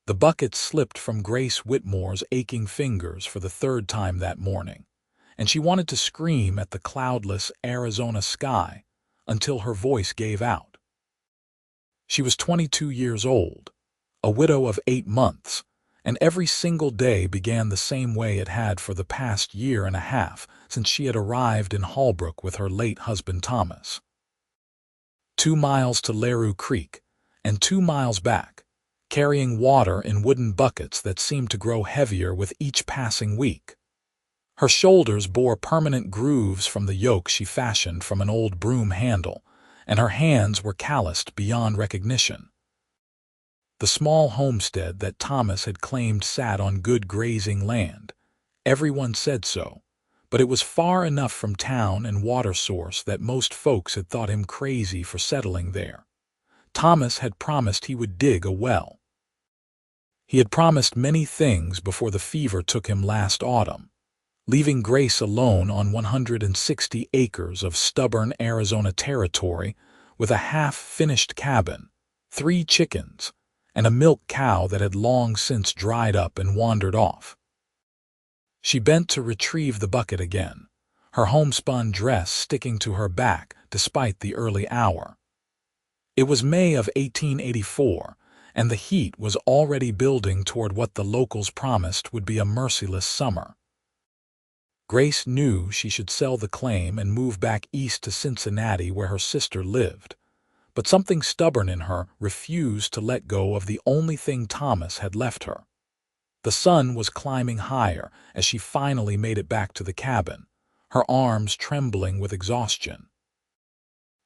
The bucket slipped from Grace Whitmore's aching fingers for the third time that morning, and she wanted to scream at the cloudless Arizona sky until her voice gave out. She was 22 years old, a widow of 8 months, and every single day began the same way it had for the past year and a half since she had arrived in Holbrook with her late husband Thomas. 2 miles to Larue Creek, and 2 miles back, carrying water in wooden buckets that seemed to grow heavier with each passing week. Her shoulders bore permanent grooves from the yoke she fashioned from an old broom handle, and her hands were calloused beyond recognition. The small homestead that Thomas had claimed sat on good grazing land. Everyone said so, but it was far enough from town and water source that most folks had thought him crazy for settling there. Thomas had promised he would dig a well. He had promised many things before the fever took him last autumn, leaving Grace alone on 160 acres of stubborn Arizona territory with a half-finished cabin, 3 chickens, and a milk cow that had long since dried up and wandered off. She bent to retrieve the bucket again, her homespun dress sticking to her back despite the early hour. It was May of 1884, and the heat was already building toward what the locals promised would be a merciless summer. Grace knew she should sell the claim and move back east to Cincinnati where her sister lived, but something stubborn in her refused to let go of the only thing Thomas had left her. The sun was climbing higher as she finally made it back to the cabin, her arms trembling with exhaustion.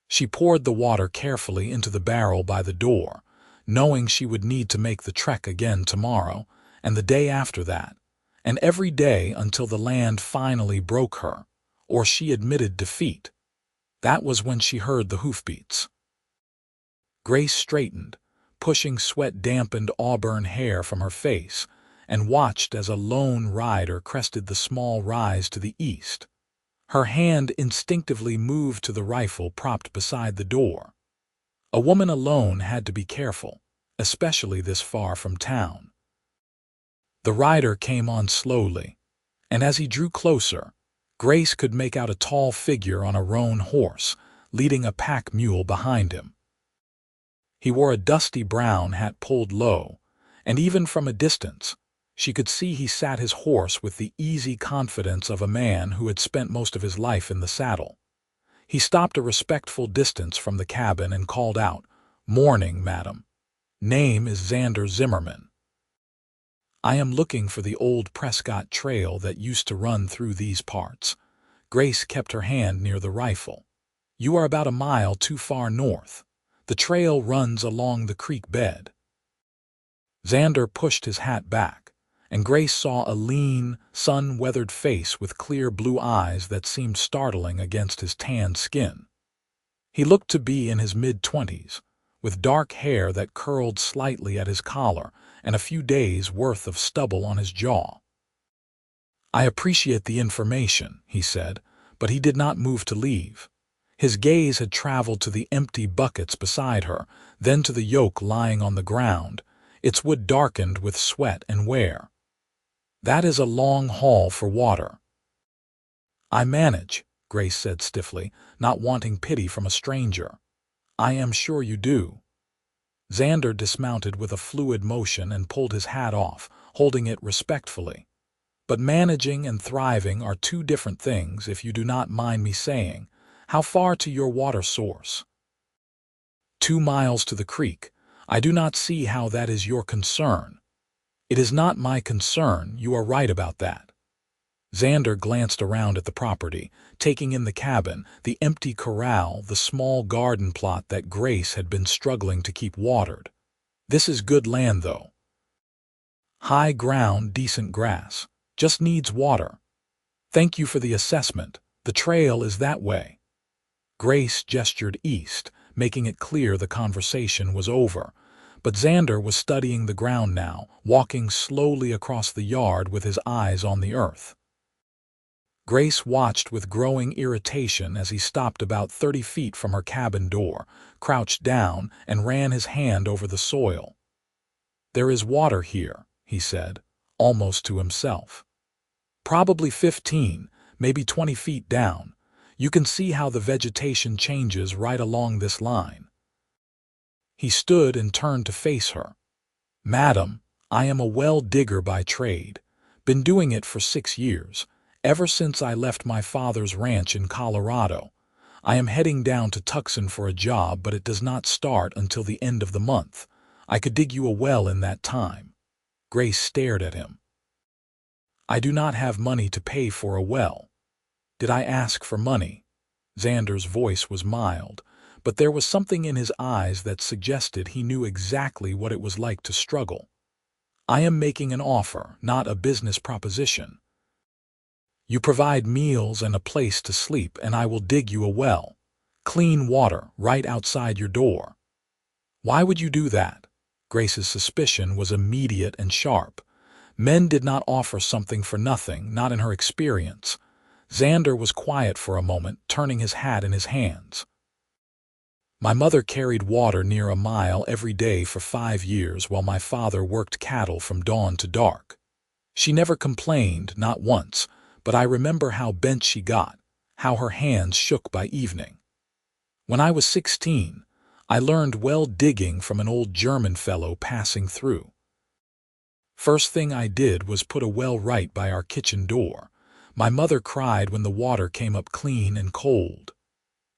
She poured the water carefully into the barrel by the door, knowing she would need to make the trek again tomorrow and the day after that, and every day until the land finally broke her, or she admitted defeat. That was when she heard the hoofbeats. Grace straightened, pushing sweat-dampened auburn hair from her face, and watched as a lone rider crested the small rise to the east. Her hand instinctively moved to the rifle propped beside the door. A woman alone had to be careful, especially this far from town. The rider came on slowly, and as he drew closer, Grace could make out a tall figure on a roan horse, leading a pack mule behind him. He wore a dusty brown hat pulled low, and even from a distance, she could see he sat his horse with the easy confidence of a man who had spent most of his life in the saddle. He stopped a respectful distance from the cabin and called out, "Morning, madam. Name is Xander Zimmerman. I am looking for the old Prescott trail that used to run through these parts." Grace kept her hand near the rifle. "You are about a mile too far north. The trail runs along the creek bed." Xander pushed his hat back, and Grace saw a lean, sun-weathered face with clear blue eyes that seemed startling against his tanned skin. He looked to be in his mid-20s, with dark hair that curled slightly at his collar and a few days' worth of stubble on his jaw. "I appreciate the information," he said, but he did not move to leave. His gaze had traveled to the empty buckets beside her, then to the yoke lying on the ground, its wood darkened with sweat and wear. "That is a long haul for water." "I manage," Grace said stiffly, not wanting pity from a stranger. "I am sure you do." Xander dismounted with a fluid motion and pulled his hat off, holding it respectfully. "But managing and thriving are 2 different things, if you do not mind me saying. How far to your water source?" 2 miles to the creek. I do not see how that is your concern." "It is not my concern, you are right about that." Xander glanced around at the property, taking in the cabin, the empty corral, the small garden plot that Grace had been struggling to keep watered. "This is good land, though. High ground, decent grass. Just needs water. Thank you for the assessment. The trail is that way." Grace gestured east, making it clear the conversation was over, but Xander was studying the ground now, walking slowly across the yard with his eyes on the earth. Grace watched with growing irritation as he stopped about 30 feet from her cabin door, crouched down, and ran his hand over the soil. "There is water here," he said, almost to himself. "Probably 15, maybe 20 feet down. You can see how the vegetation changes right along this line." He stood and turned to face her. "Madam, I am a well digger by trade. Been doing it for 6 years, ever since I left my father's ranch in Colorado. I am heading down to Tucson for a job, but it does not start until the end of the month. I could dig you a well in that time." Grace stared at him. "I do not have money to pay for a well." "Did I ask for money?" Xander's voice was mild, but there was something in his eyes that suggested he knew exactly what it was like to struggle. "I am making an offer, not a business proposition. You provide meals and a place to sleep, and I will dig you a well. Clean water right outside your door." "Why would you do that?" Grace's suspicion was immediate and sharp. Men did not offer something for nothing, not in her experience. Xander was quiet for a moment, turning his hat in his hands. "My mother carried water near a mile every day for 5 years while my father worked cattle from dawn to dark. She never complained, not once, but I remember how bent she got, how her hands shook by evening. When I was 16, I learned well digging from an old German fellow passing through. First thing I did was put a well right by our kitchen door. My mother cried when the water came up clean and cold."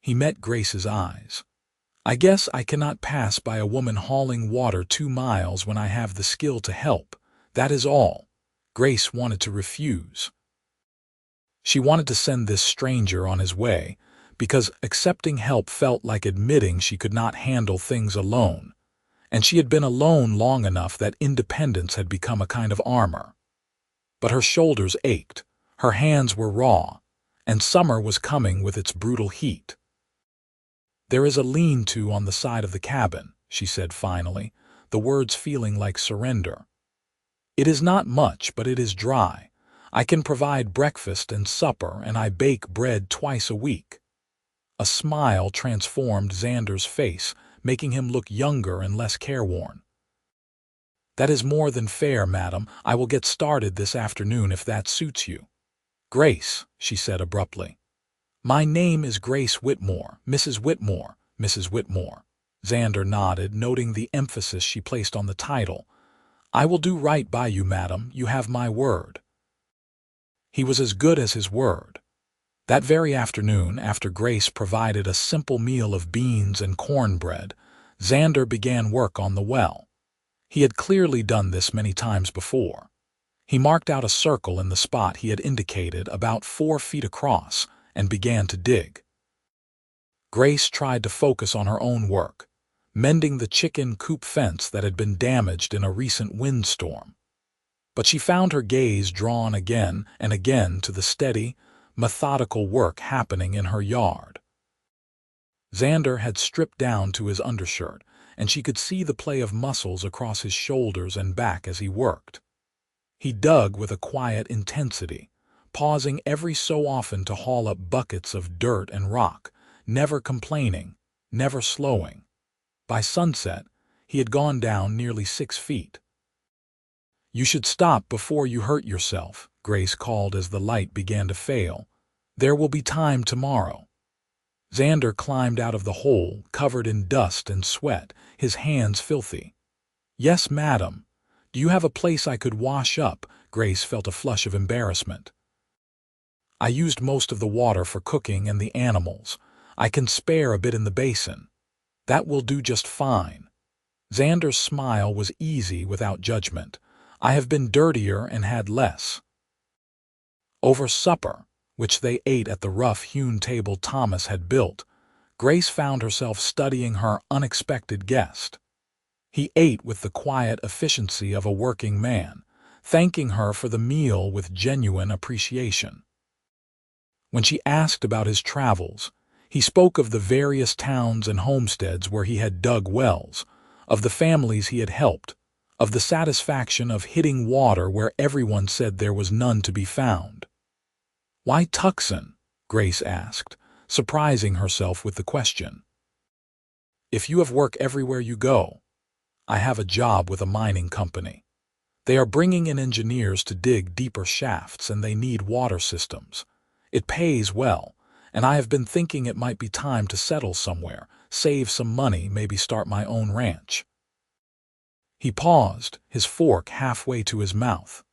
He met Grace's eyes. "I guess I cannot pass by a woman hauling water 2 miles when I have the skill to help. That is all." Grace wanted to refuse. She wanted to send this stranger on his way, because accepting help felt like admitting she could not handle things alone, and she had been alone long enough that independence had become a kind of armor. But her shoulders ached, her hands were raw, and summer was coming with its brutal heat. "There is a lean-to on the side of the cabin," she said finally, the words feeling like surrender. "It is not much, but it is dry. I can provide breakfast and supper, and I bake bread twice a week." A smile transformed Xander's face, making him look younger and less careworn. "That is more than fair, madam. I will get started this afternoon if that suits you." "Grace," she said abruptly. "My name is Grace Whitmore, Mrs. Whitmore, Mrs. Whitmore." Xander nodded, noting the emphasis she placed on the title. "I will do right by you, madam. You have my word." He was as good as his word. That very afternoon, after Grace provided a simple meal of beans and cornbread, Xander began work on the well. He had clearly done this many times before. He marked out a circle in the spot he had indicated, about 4 feet across, and began to dig. Grace tried to focus on her own work, mending the chicken coop fence that had been damaged in a recent windstorm. But she found her gaze drawn again and again to the steady, methodical work happening in her yard. Xander had stripped down to his undershirt, and she could see the play of muscles across his shoulders and back as he worked. He dug with a quiet intensity, pausing every so often to haul up buckets of dirt and rock, never complaining, never slowing. By sunset, he had gone down nearly 6 feet. "You should stop before you hurt yourself," Grace called as the light began to fail. "There will be time tomorrow." Xander climbed out of the hole, covered in dust and sweat, his hands filthy. "Yes, madam. Do you have a place I could wash up?" Grace felt a flush of embarrassment. "I used most of the water for cooking and the animals. I can spare a bit in the basin." "That will do just fine." Xander's smile was easy without judgment. "I have been dirtier and had less." Over supper, which they ate at the rough-hewn table Thomas had built, Grace found herself studying her unexpected guest. He ate with the quiet efficiency of a working man, thanking her for the meal with genuine appreciation. When she asked about his travels, he spoke of the various towns and homesteads where he had dug wells, of the families he had helped, of the satisfaction of hitting water where everyone said there was none to be found. "Why Tucson?" Grace asked, surprising herself with the question. "If you have work everywhere you go." I have a job with a mining company. They are bringing in engineers to dig deeper shafts and they need water systems. It pays well, and I have been thinking it might be time to settle somewhere, save some money, maybe start my own ranch." He paused, his fork halfway to his mouth.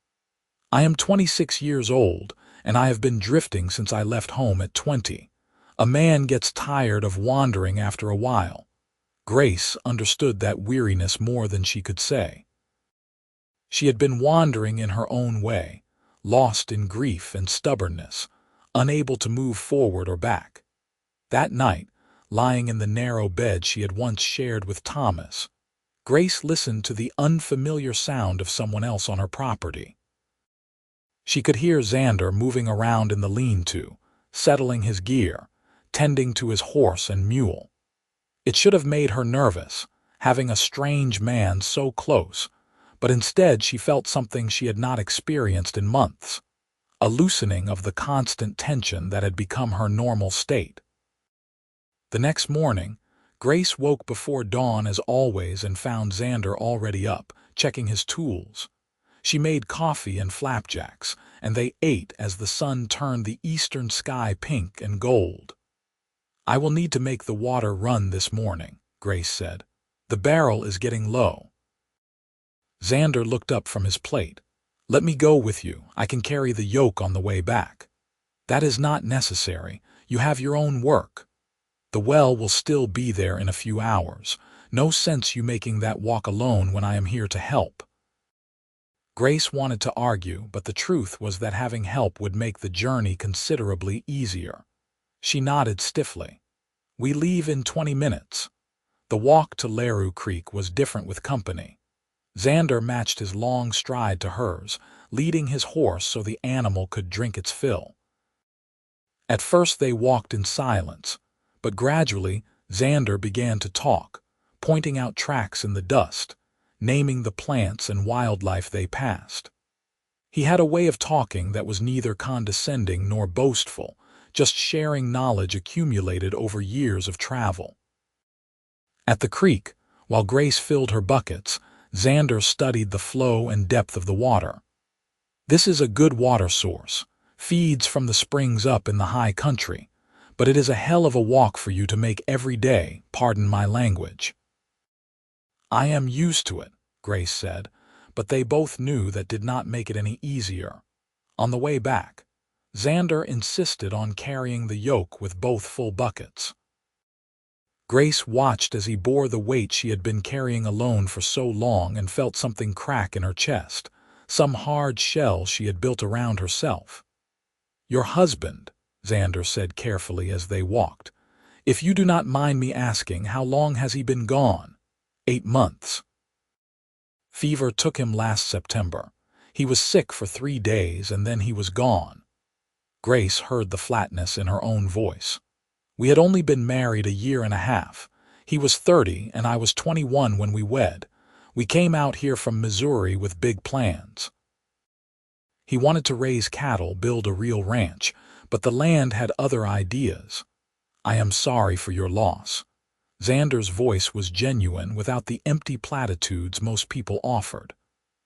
"I am 26 years old, and I have been drifting since I left home at 20. A man gets tired of wandering after a while." Grace understood that weariness more than she could say. She had been wandering in her own way, lost in grief and stubbornness, unable to move forward or back. That night, lying in the narrow bed she had once shared with Thomas, Grace listened to the unfamiliar sound of someone else on her property. She could hear Xander moving around in the lean-to, settling his gear, tending to his horse and mule. It should have made her nervous, having a strange man so close, but instead she felt something she had not experienced in months, a loosening of the constant tension that had become her normal state. The next morning, Grace woke before dawn as always and found Xander already up, checking his tools. She made coffee and flapjacks, and they ate as the sun turned the eastern sky pink and gold. "I will need to make the water run this morning," Grace said. "The barrel is getting low." Xander looked up from his plate. "Let me go with you. I can carry the yoke on the way back." "That is not necessary. You have your own work. The well will still be there in a few hours. No sense you making that walk alone when I am here to help." Grace wanted to argue, but the truth was that having help would make the journey considerably easier. She nodded stiffly. "We leave in 20 minutes. The walk to Laru Creek was different with company. Xander matched his long stride to hers, leading his horse so the animal could drink its fill. At first they walked in silence, but gradually Xander began to talk, pointing out tracks in the dust, naming the plants and wildlife they passed. He had a way of talking that was neither condescending nor boastful, just sharing knowledge accumulated over years of travel. At the creek, while Grace filled her buckets, Xander studied the flow and depth of the water. "This is a good water source, feeds from the springs up in the high country, but it is a hell of a walk for you to make every day, pardon my language." "I am used to it," Grace said, but they both knew that did not make it any easier. On the way back, Xander insisted on carrying the yoke with both full buckets. Grace watched as he bore the weight she had been carrying alone for so long and felt something crack in her chest, some hard shell she had built around herself. "Your husband," Xander said carefully as they walked. "If you do not mind me asking, how long has he been gone?" 8 months. Fever took him last September. He was sick for 3 days and then he was gone. Grace heard the flatness in her own voice. "We had only been married a year and a half. He was 30 and I was 21 when we wed. We came out here from Missouri with big plans. He wanted to raise cattle, build a real ranch, but the land had other ideas. I am sorry for your loss." Xander's voice was genuine without the empty platitudes most people offered.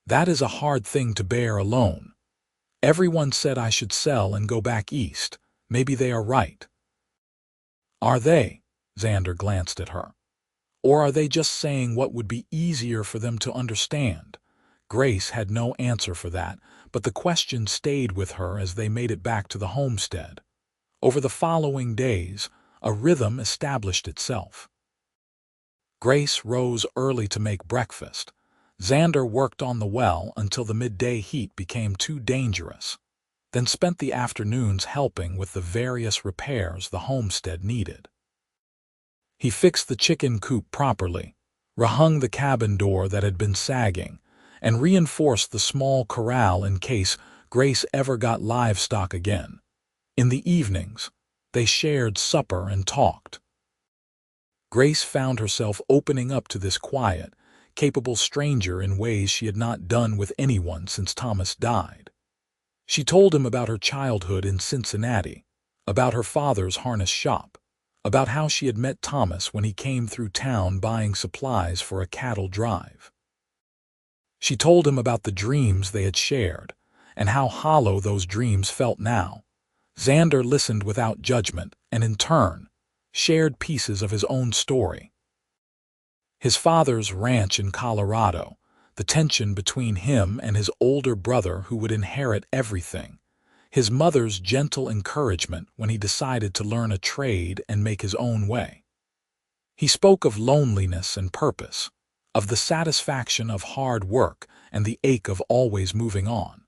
"That is a hard thing to bear alone. Everyone said I should sell and go back east. Maybe they are right." "Are they?" Xander glanced at her. "Or are they just saying what would be easier for them to understand?" Grace had no answer for that, but the question stayed with her as they made it back to the homestead. Over the following days, a rhythm established itself. Grace rose early to make breakfast. Xander worked on the well until the midday heat became too dangerous, then spent the afternoons helping with the various repairs the homestead needed. He fixed the chicken coop properly, rehung the cabin door that had been sagging, and reinforced the small corral in case Grace ever got livestock again. In the evenings, they shared supper and talked. Grace found herself opening up to this quiet, capable stranger in ways she had not done with anyone since Thomas died. She told him about her childhood in Cincinnati, about her father's harness shop, about how she had met Thomas when he came through town buying supplies for a cattle drive. She told him about the dreams they had shared, and how hollow those dreams felt now. Xander listened without judgment and, in turn, shared pieces of his own story. His father's ranch in Colorado, the tension between him and his older brother who would inherit everything, his mother's gentle encouragement when he decided to learn a trade and make his own way. He spoke of loneliness and purpose, of the satisfaction of hard work and the ache of always moving on.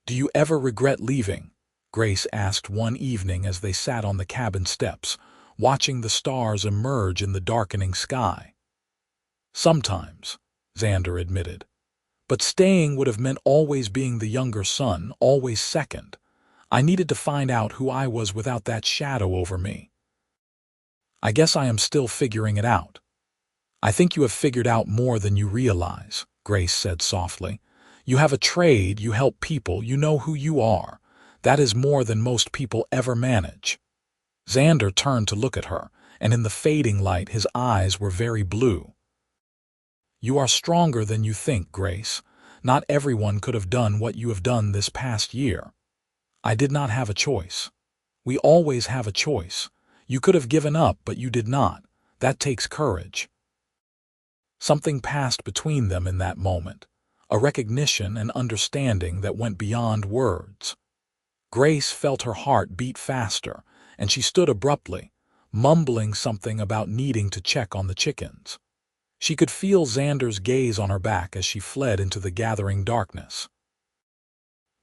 "Do you ever regret leaving?" Grace asked one evening as they sat on the cabin steps, watching the stars emerge in the darkening sky. "Sometimes," Xander admitted. "But staying would have meant always being the younger son, always second. I needed to find out who I was without that shadow over me. I guess I am still figuring it out." "I think you have figured out more than you realize," Grace said softly. "You have a trade, you help people, you know who you are. That is more than most people ever manage." Xander turned to look at her, and in the fading light his eyes were very blue. "You are stronger than you think, Grace. Not everyone could have done what you have done this past year. I did not have a choice. We always have a choice. You could have given up, but you did not. That takes courage." Something passed between them in that moment, a recognition and understanding that went beyond words. Grace felt her heart beat faster, and she stood abruptly, mumbling something about needing to check on the chickens. She could feel Xander's gaze on her back as she fled into the gathering darkness.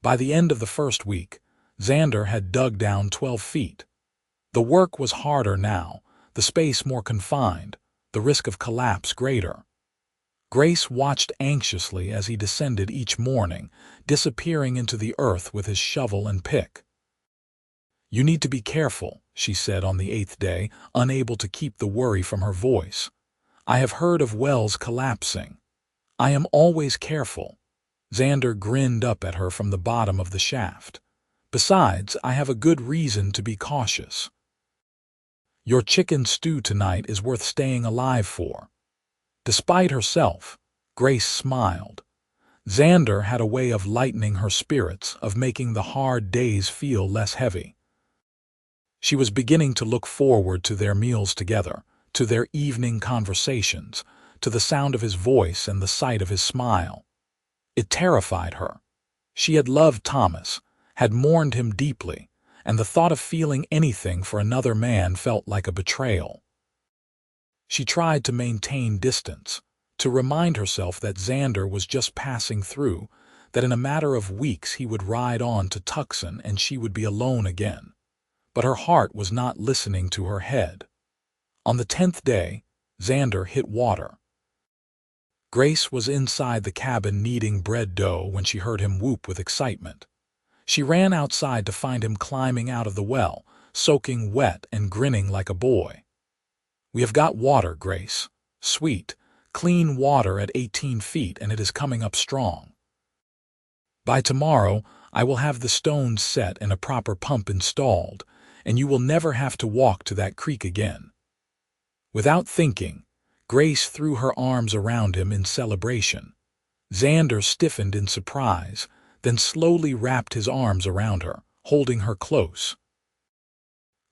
By the end of the first week, Xander had dug down 12 feet. The work was harder now, the space more confined, the risk of collapse greater. Grace watched anxiously as he descended each morning, disappearing into the earth with his shovel and pick. "You need to be careful," she said on the 8th day, unable to keep the worry from her voice. "I have heard of wells collapsing." "I am always careful." Xander grinned up at her from the bottom of the shaft. "Besides, I have a good reason to be cautious. Your chicken stew tonight is worth staying alive for." Despite herself, Grace smiled. Xander had a way of lightening her spirits, of making the hard days feel less heavy. She was beginning to look forward to their meals together, to their evening conversations, to the sound of his voice and the sight of his smile. It terrified her. She had loved Thomas, had mourned him deeply, and the thought of feeling anything for another man felt like a betrayal. She tried to maintain distance, to remind herself that Xander was just passing through, that in a matter of weeks he would ride on to Tucson and she would be alone again. But her heart was not listening to her head. On the 10th day, Xander hit water. Grace was inside the cabin kneading bread dough when she heard him whoop with excitement. She ran outside to find him climbing out of the well, soaking wet and grinning like a boy. "We have got water, Grace. Sweet, clean water at 18 feet, and it is coming up strong. By tomorrow, I will have the stones set and a proper pump installed, and you will never have to walk to that creek again." Without thinking, Grace threw her arms around him in celebration. Xander stiffened in surprise, then slowly wrapped his arms around her, holding her close.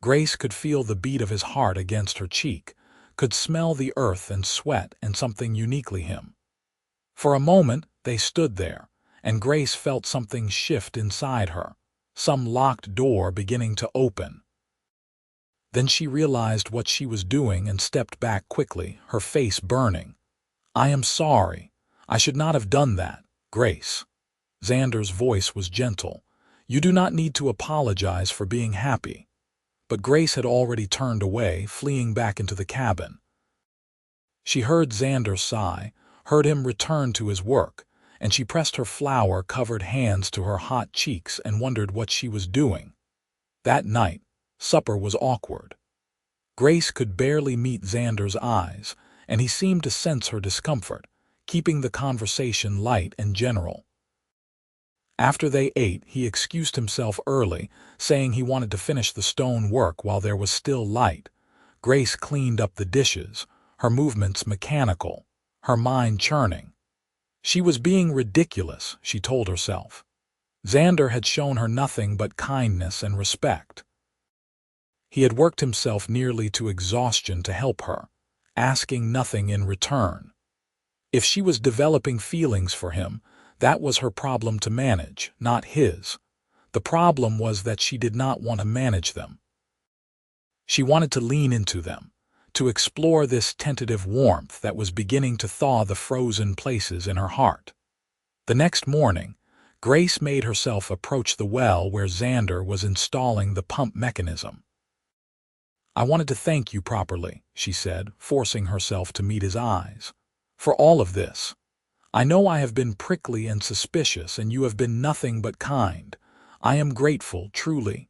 Grace could feel the beat of his heart against her cheek, could smell the earth and sweat and something uniquely him. For a moment they stood there, and Grace felt something shift inside her, some locked door beginning to open. Then she realized what she was doing and stepped back quickly, her face burning. "I am sorry. I should not have done that, Grace." Xander's voice was gentle. "You do not need to apologize for being happy." But Grace had already turned away, fleeing back into the cabin. She heard Xander sigh, heard him return to his work, and she pressed her flour-covered hands to her hot cheeks and wondered what she was doing. That night, supper was awkward. Grace could barely meet Xander's eyes, and he seemed to sense her discomfort, keeping the conversation light and general. After they ate, he excused himself early, saying he wanted to finish the stone work while there was still light. Grace cleaned up the dishes, her movements mechanical, her mind churning. She was being ridiculous, she told herself. Xander had shown her nothing but kindness and respect. He had worked himself nearly to exhaustion to help her, asking nothing in return. If she was developing feelings for him, that was her problem to manage, not his. The problem was that she did not want to manage them. She wanted to lean into them, to explore this tentative warmth that was beginning to thaw the frozen places in her heart. The next morning, Grace made herself approach the well where Xander was installing the pump mechanism. "I wanted to thank you properly," she said, forcing herself to meet his eyes, "for all of this. I know I have been prickly and suspicious, and you have been nothing but kind. I am grateful, truly."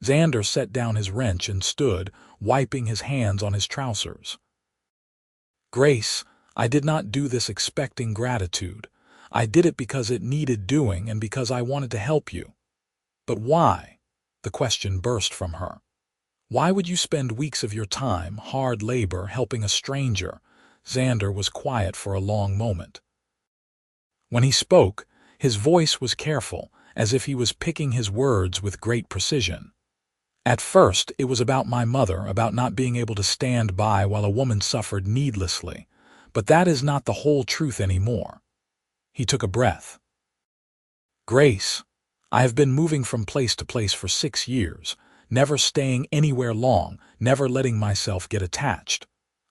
Xander set down his wrench and stood, wiping his hands on his trousers. "Grace, I did not do this expecting gratitude. I did it because it needed doing and because I wanted to help you." "But why?" the question burst from her. "Why would you spend weeks of your time, hard labor, helping a stranger?" Xander was quiet for a long moment. When he spoke, his voice was careful, as if he was picking his words with great precision. "At first, it was about my mother, about not being able to stand by while a woman suffered needlessly. But that is not the whole truth anymore." He took a breath. "Grace, I have been moving from place to place for 6 years, never staying anywhere long, never letting myself get attached.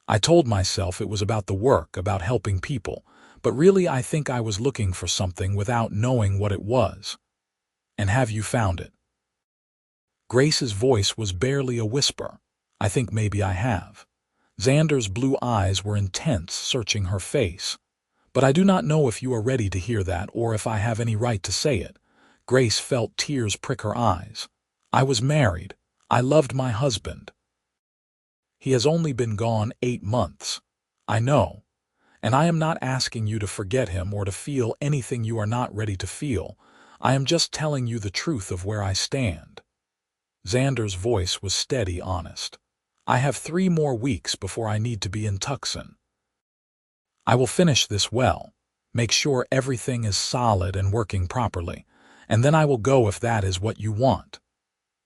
I told myself it was about the work, about helping people, but really I think I was looking for something without knowing what it was. And have you found it?" Grace's voice was barely a whisper. "I think maybe I have." Xander's blue eyes were intense, searching her face. "But I do not know if you are ready to hear that or if I have any right to say it." Grace felt tears prick her eyes. "I was married. I loved my husband. He has only been gone 8 months. I know. And I am not asking you to forget him or to feel anything you are not ready to feel. I am just telling you the truth of where I stand." Xander's voice was steady, honest. "I have 3 more weeks before I need to be in Tucson. I will finish this well, make sure everything is solid and working properly, and then I will go if that is what you want.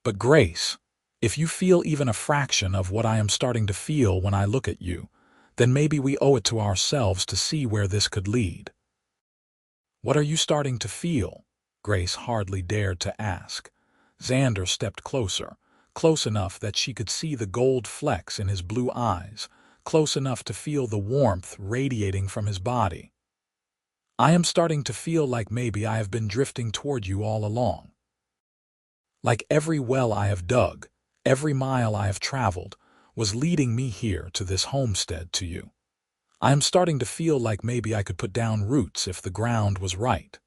But Grace, if you feel even a fraction of what I am starting to feel when I look at you, then maybe we owe it to ourselves to see where this could lead." "What are you starting to feel?" Grace hardly dared to ask. Xander stepped closer, close enough that she could see the gold flecks in his blue eyes, close enough to feel the warmth radiating from his body. "I am starting to feel like maybe I have been drifting toward you all along. Like every well I have dug, every mile I have traveled, was leading me here to this homestead to you. I am starting to feel like maybe I could put down roots if the ground was right."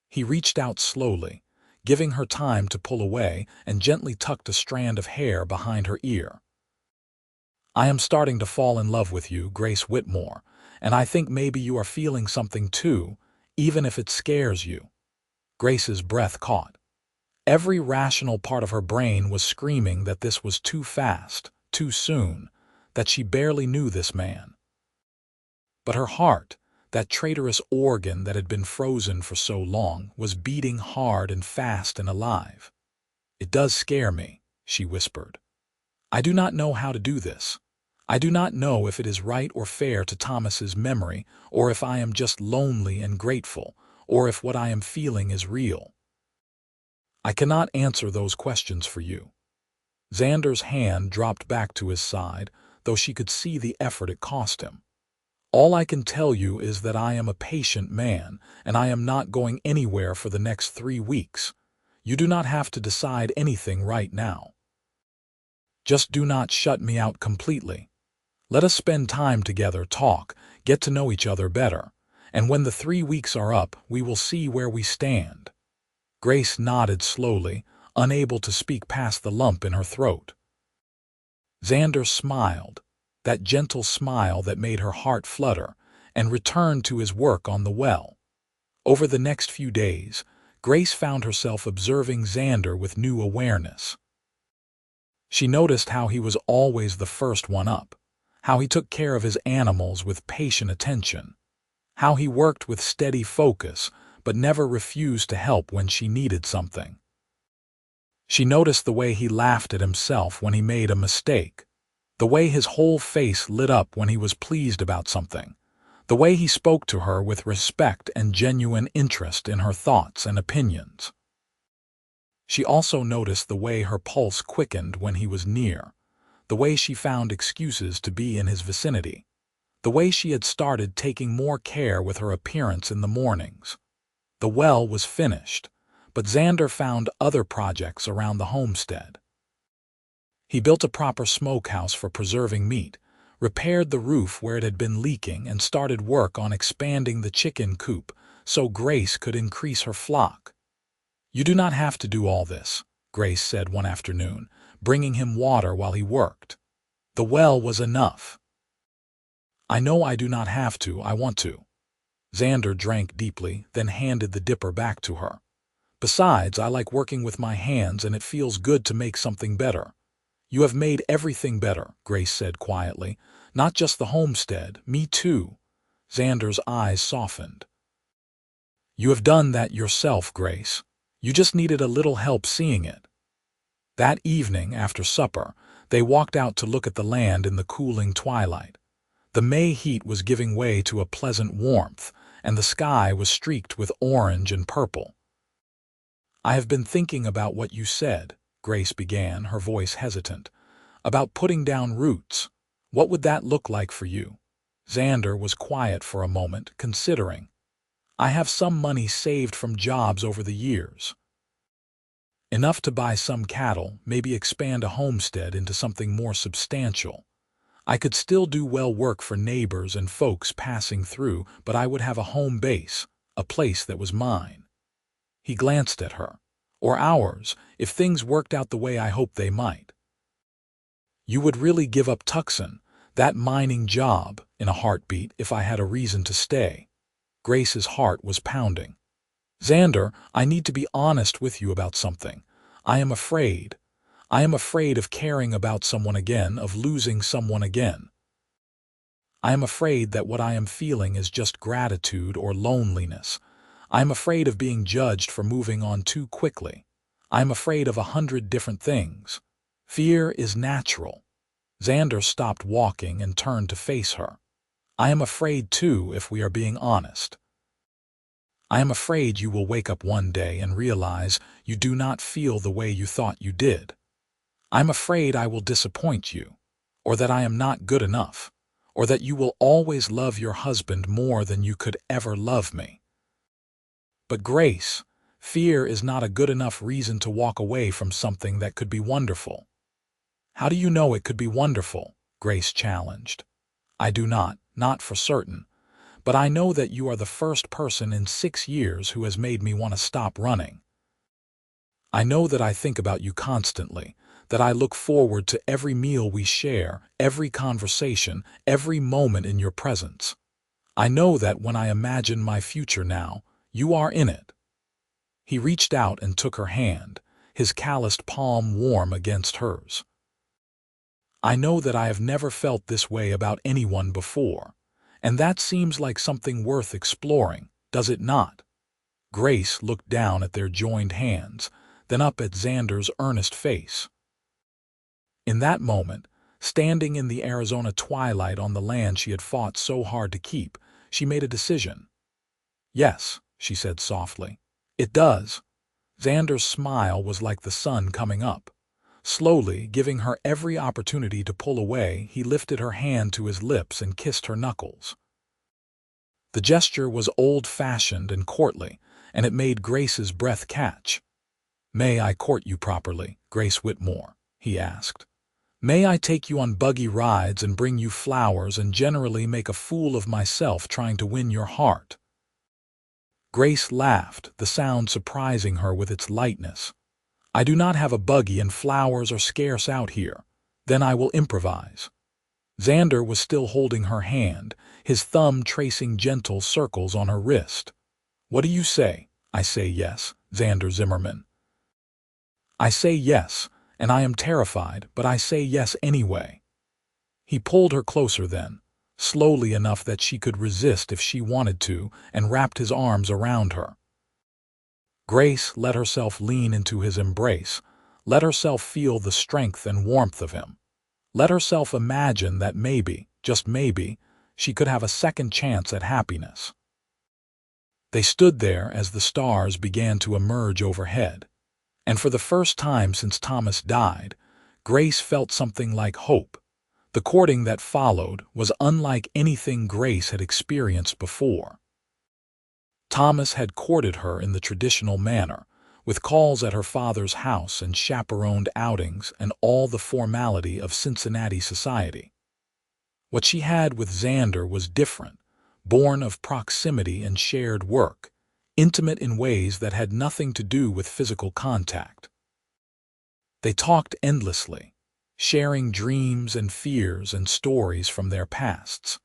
He reached out slowly, giving her time to pull away, and gently tucked a strand of hair behind her ear. "I am starting to fall in love with you, Grace Whitmore, and I think maybe you are feeling something too, even if it scares you." Grace's breath caught. Every rational part of her brain was screaming that this was too fast, too soon, that she barely knew this man. But her heart, that traitorous organ that had been frozen for so long, was beating hard and fast and alive. "It does scare me," she whispered. "I do not know how to do this. I do not know if it is right or fair to Thomas's memory, or if I am just lonely and grateful, or if what I am feeling is real. I cannot answer those questions for you." Xander's hand dropped back to his side, though she could see the effort it cost him. "All I can tell you is that I am a patient man, and I am not going anywhere for the next 3 weeks. You do not have to decide anything right now. Just do not shut me out completely. Let us spend time together, talk, get to know each other better, and when the 3 weeks are up, we will see where we stand." Grace nodded slowly, unable to speak past the lump in her throat. Xander smiled, that gentle smile that made her heart flutter, and returned to his work on the well. Over the next few days, Grace found herself observing Xander with new awareness. She noticed how he was always the first one up, how he took care of his animals with patient attention, how he worked with steady focus but never refused to help when she needed something. She noticed the way he laughed at himself when he made a mistake, the way his whole face lit up when he was pleased about something, the way he spoke to her with respect and genuine interest in her thoughts and opinions. She also noticed the way her pulse quickened when he was near, the way she found excuses to be in his vicinity, the way she had started taking more care with her appearance in the mornings. The well was finished, but Xander found other projects around the homestead. He built a proper smokehouse for preserving meat, repaired the roof where it had been leaking, and started work on expanding the chicken coop so Grace could increase her flock. "You do not have to do all this," Grace said one afternoon, bringing him water while he worked. The well was enough. "I know I do not have to, I want to." Xander drank deeply, then handed the dipper back to her. "Besides, I like working with my hands and it feels good to make something better." "You have made everything better," Grace said quietly. "Not just the homestead, me too." Xander's eyes softened. "You have done that yourself, Grace. You just needed a little help seeing it." That evening, after supper, they walked out to look at the land in the cooling twilight. The May heat was giving way to a pleasant warmth, and the sky was streaked with orange and purple. "I have been thinking about what you said," Grace began, her voice hesitant. "About putting down roots. What would that look like for you?" Xander was quiet for a moment, considering. "I have some money saved from jobs over the years. Enough to buy some cattle, maybe expand a homestead into something more substantial. I could still do well work for neighbors and folks passing through, but I would have a home base, a place that was mine." He glanced at her. "Or ours, if things worked out the way I hoped they might." "You would really give up Tucson, that mining job, in a heartbeat if I had a reason to stay." Grace's heart was pounding. "Xander, I need to be honest with you about something. I am afraid. I am afraid of caring about someone again, of losing someone again. I am afraid that what I am feeling is just gratitude or loneliness. I am afraid of being judged for moving on too quickly. I am afraid of 100 different things. Fear is natural." Xander stopped walking and turned to face her. "I am afraid too, if we are being honest. I am afraid you will wake up one day and realize you do not feel the way you thought you did. I'm afraid I will disappoint you, or that I am not good enough, or that you will always love your husband more than you could ever love me." "But Grace, fear is not a good enough reason to walk away from something that could be wonderful." "How do you know it could be wonderful?" Grace challenged. "I do not for certain. But I know that you are the first person in 6 years who has made me want to stop running. I know that I think about you constantly, that I look forward to every meal we share, every conversation, every moment in your presence. I know that when I imagine my future now, you are in it." He reached out and took her hand, his calloused palm warm against hers. "I know that I have never felt this way about anyone before. And that seems like something worth exploring, does it not?" Grace looked down at their joined hands, then up at Xander's earnest face. In that moment, standing in the Arizona twilight on the land she had fought so hard to keep, she made a decision. "Yes," she said softly, "it does." Xander's smile was like the sun coming up. Slowly, giving her every opportunity to pull away, he lifted her hand to his lips and kissed her knuckles. The gesture was old-fashioned and courtly, and it made Grace's breath catch. "May I court you properly, Grace Whitmore?" he asked. "May I take you on buggy rides and bring you flowers and generally make a fool of myself trying to win your heart?" Grace laughed, the sound surprising her with its lightness. "I do not have a buggy and flowers are scarce out here. Then I will improvise." Xander was still holding her hand, his thumb tracing gentle circles on her wrist. "What do you say?" "I say yes. Xander Zimmerman. I say yes, and I am terrified, but I say yes anyway. He pulled her closer then, slowly enough that she could resist if she wanted to, and wrapped his arms around her. Grace let herself lean into his embrace, let herself feel the strength and warmth of him. Let herself imagine that maybe, just maybe, she could have a second chance at happiness. They stood there as the stars began to emerge overhead, and for the first time since Thomas died, Grace felt something like hope. The courting that followed was unlike anything Grace had experienced before. Thomas had courted her in the traditional manner, with calls at her father's house and chaperoned outings and all the formality of Cincinnati society. What she had with Xander was different, born of proximity and shared work, intimate in ways that had nothing to do with physical contact. They talked endlessly, sharing dreams and fears and stories from their pasts.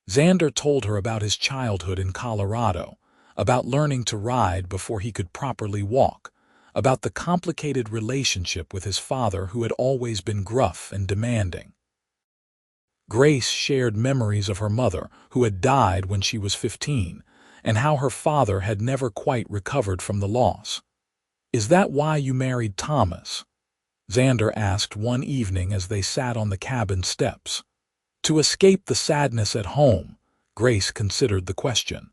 Xander told her about his childhood in Colorado, about learning to ride before he could properly walk, about the complicated relationship with his father who had always been gruff and demanding. Grace shared memories of her mother, who had died when she was 15, and how her father had never quite recovered from the loss. "Is that why you married Thomas?" Xander asked one evening as they sat on the cabin steps. To escape the sadness at home, Grace considered the question.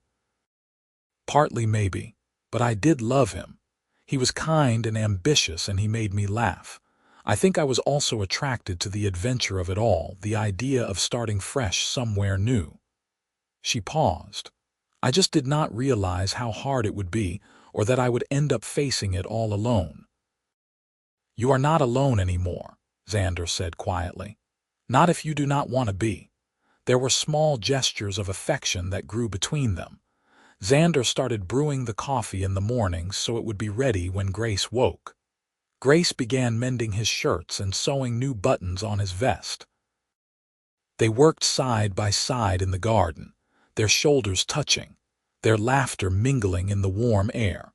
"Partly maybe, but I did love him. He was kind and ambitious and he made me laugh. I think I was also attracted to the adventure of it all, the idea of starting fresh somewhere new." She paused. "I just did not realize how hard it would be, or that I would end up facing it all alone." "You are not alone anymore," Xander said quietly. "Not if you do not want to be." There were small gestures of affection that grew between them. Xander started brewing the coffee in the mornings so it would be ready when Grace woke. Grace began mending his shirts and sewing new buttons on his vest. They worked side by side in the garden, their shoulders touching, their laughter mingling in the warm air.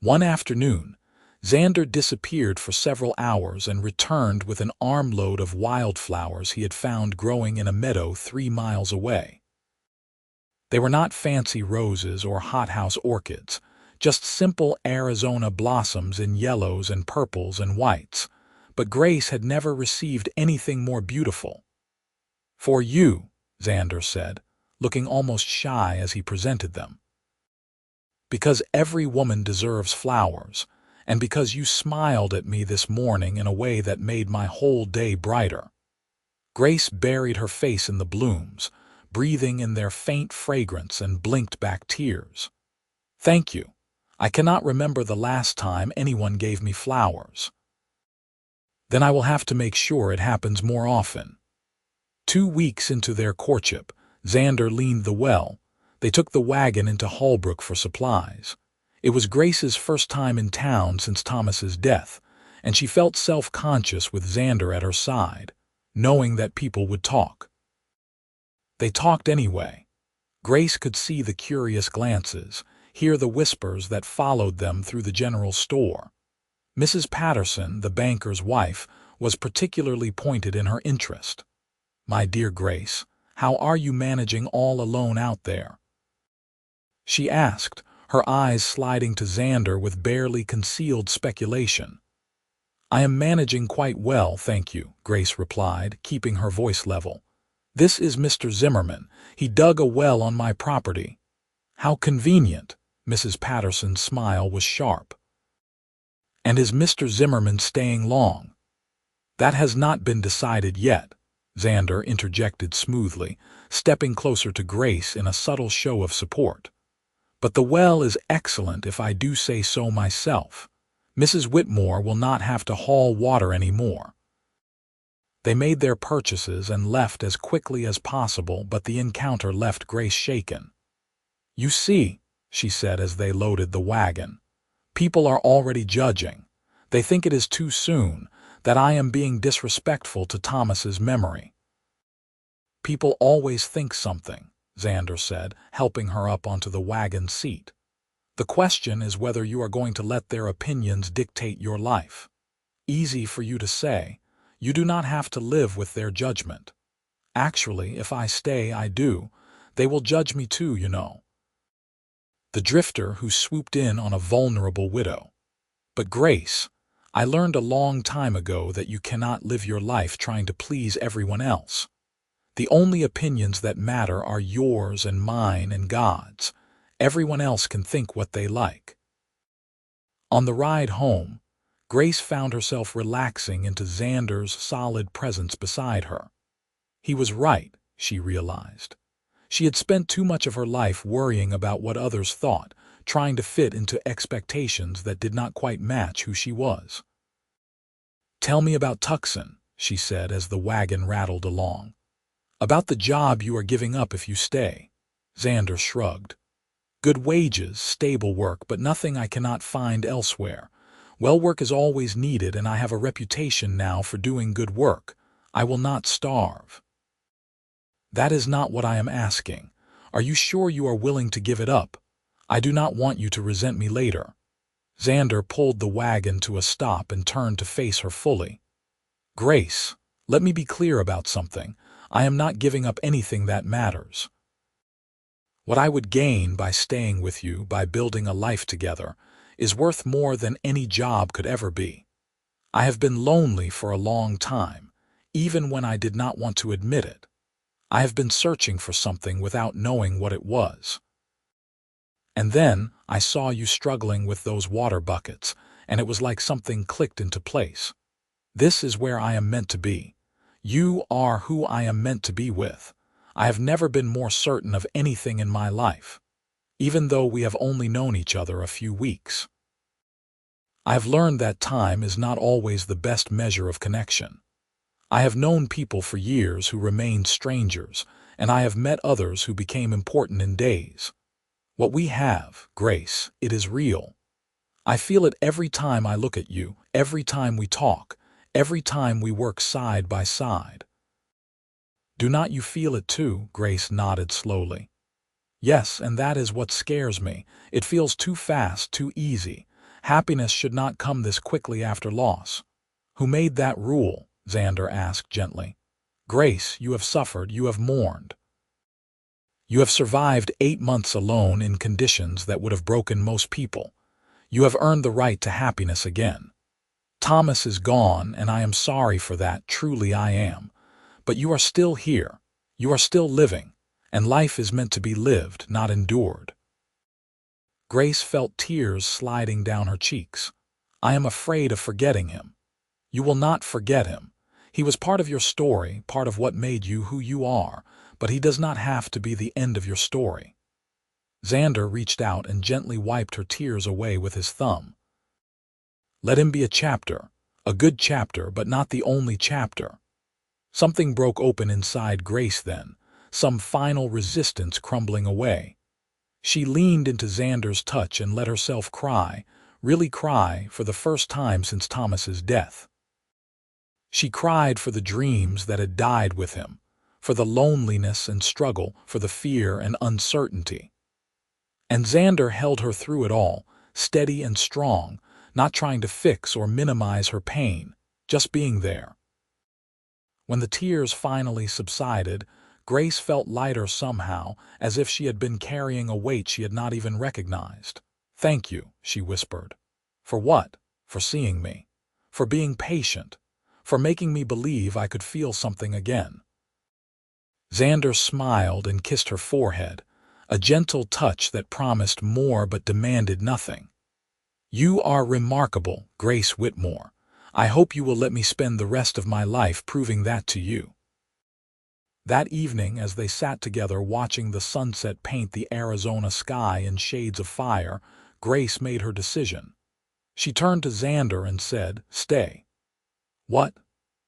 One afternoon, Xander disappeared for several hours and returned with an armload of wildflowers he had found growing in a meadow 3 miles away. They were not fancy roses or hothouse orchids, just simple Arizona blossoms in yellows and purples and whites, but Grace had never received anything more beautiful. "For you," Xander said, looking almost shy as he presented them. "Because every woman deserves flowers, and because you smiled at me this morning in a way that made my whole day brighter." Grace buried her face in the blooms, breathing in their faint fragrance, and blinked back tears. "Thank you. I cannot remember the last time anyone gave me flowers." "Then I will have to make sure it happens more often." 2 weeks into their courtship, Xander leaned the well. They took the wagon into Holbrook for supplies. It was Grace's first time in town since Thomas's death, and she felt self-conscious with Xander at her side, knowing that people would talk. They talked anyway. Grace could see the curious glances, hear the whispers that followed them through the general store. Mrs. Patterson, the banker's wife, was particularly pointed in her interest. "My dear Grace, how are you managing all alone out there?" she asked, her eyes sliding to Xander with barely concealed speculation. "I am managing quite well, thank you," Grace replied, keeping her voice level. "This is Mr. Zimmerman. He dug a well on my property." "How convenient." Mrs. Patterson's smile was sharp. "And is Mr. Zimmerman staying long?" "That has not been decided yet," Xander interjected smoothly, stepping closer to Grace in a subtle show of support. "But the well is excellent if I do say so myself. Mrs. Whitmore will not have to haul water anymore." They made their purchases and left as quickly as possible, but the encounter left Grace shaken. "You see," she said as they loaded the wagon, "people are already judging. They think it is too soon, that I am being disrespectful to Thomas's memory." "People always think something," Xander said, helping her up onto the wagon seat. The question is whether you are going to let their opinions dictate your life. Easy for you to say. You do not have to live with their judgment. Actually, if I stay, I do. They will judge me too, you know. The drifter who swooped in on a vulnerable widow. But Grace, I learned a long time ago that you cannot live your life trying to please everyone else. The only opinions that matter are yours and mine and God's. Everyone else can think what they like. On the ride home, Grace found herself relaxing into Xander's solid presence beside her. He was right, she realized. She had spent too much of her life worrying about what others thought, trying to fit into expectations that did not quite match who she was. "Tell me about Tucson," she said as the wagon rattled along. "About the job you are giving up if you stay." Xander shrugged. "Good wages, stable work, but nothing I cannot find elsewhere. Well, work is always needed, and I have a reputation now for doing good work. I will not starve." "That is not what I am asking. Are you sure you are willing to give it up? I do not want you to resent me later." Xander pulled the wagon to a stop and turned to face her fully. "Grace, let me be clear about something. I am not giving up anything that matters. What I would gain by staying with you, by building a life together, is worth more than any job could ever be. I have been lonely for a long time, even when I did not want to admit it. I have been searching for something without knowing what it was. And then I saw you struggling with those water buckets, and it was like something clicked into place. This is where I am meant to be. You are who I am meant to be with. I have never been more certain of anything in my life, even though we have only known each other a few weeks. I have learned that time is not always the best measure of connection. I have known people for years who remained strangers, and I have met others who became important in days. What we have, Grace, it is real. I feel it every time I look at you, every time we talk, every time we work side by side." "Do not you feel it too?" Grace nodded slowly. "Yes, and that is what scares me. It feels too fast, too easy. Happiness should not come this quickly after loss." "Who made that rule?" Xander asked gently. "Grace, you have suffered, you have mourned. You have survived 8 months alone in conditions that would have broken most people. You have earned the right to happiness again. Thomas is gone, and I am sorry for that, truly I am. But you are still here. You are still living, and life is meant to be lived, not endured." Grace felt tears sliding down her cheeks. "I am afraid of forgetting him." "You will not forget him. He was part of your story, part of what made you who you are, but he does not have to be the end of your story." Xander reached out and gently wiped her tears away with his thumb. "Let him be a chapter, a good chapter, but not the only chapter." Something broke open inside Grace then, some final resistance crumbling away. She leaned into Xander's touch and let herself cry, really cry, for the first time since Thomas's death. She cried for the dreams that had died with him, for the loneliness and struggle, for the fear and uncertainty. And Xander held her through it all, steady and strong, not trying to fix or minimize her pain, just being there. When the tears finally subsided, Grace felt lighter somehow, as if she had been carrying a weight she had not even recognized. "Thank you," she whispered. "For what? For seeing me. For being patient. For making me believe I could feel something again." Xander smiled and kissed her forehead, a gentle touch that promised more but demanded nothing. "You are remarkable, Grace Whitmore. I hope you will let me spend the rest of my life proving that to you." That evening, as they sat together watching the sunset paint the Arizona sky in shades of fire, Grace made her decision. She turned to Xander and said, "Stay." "What?"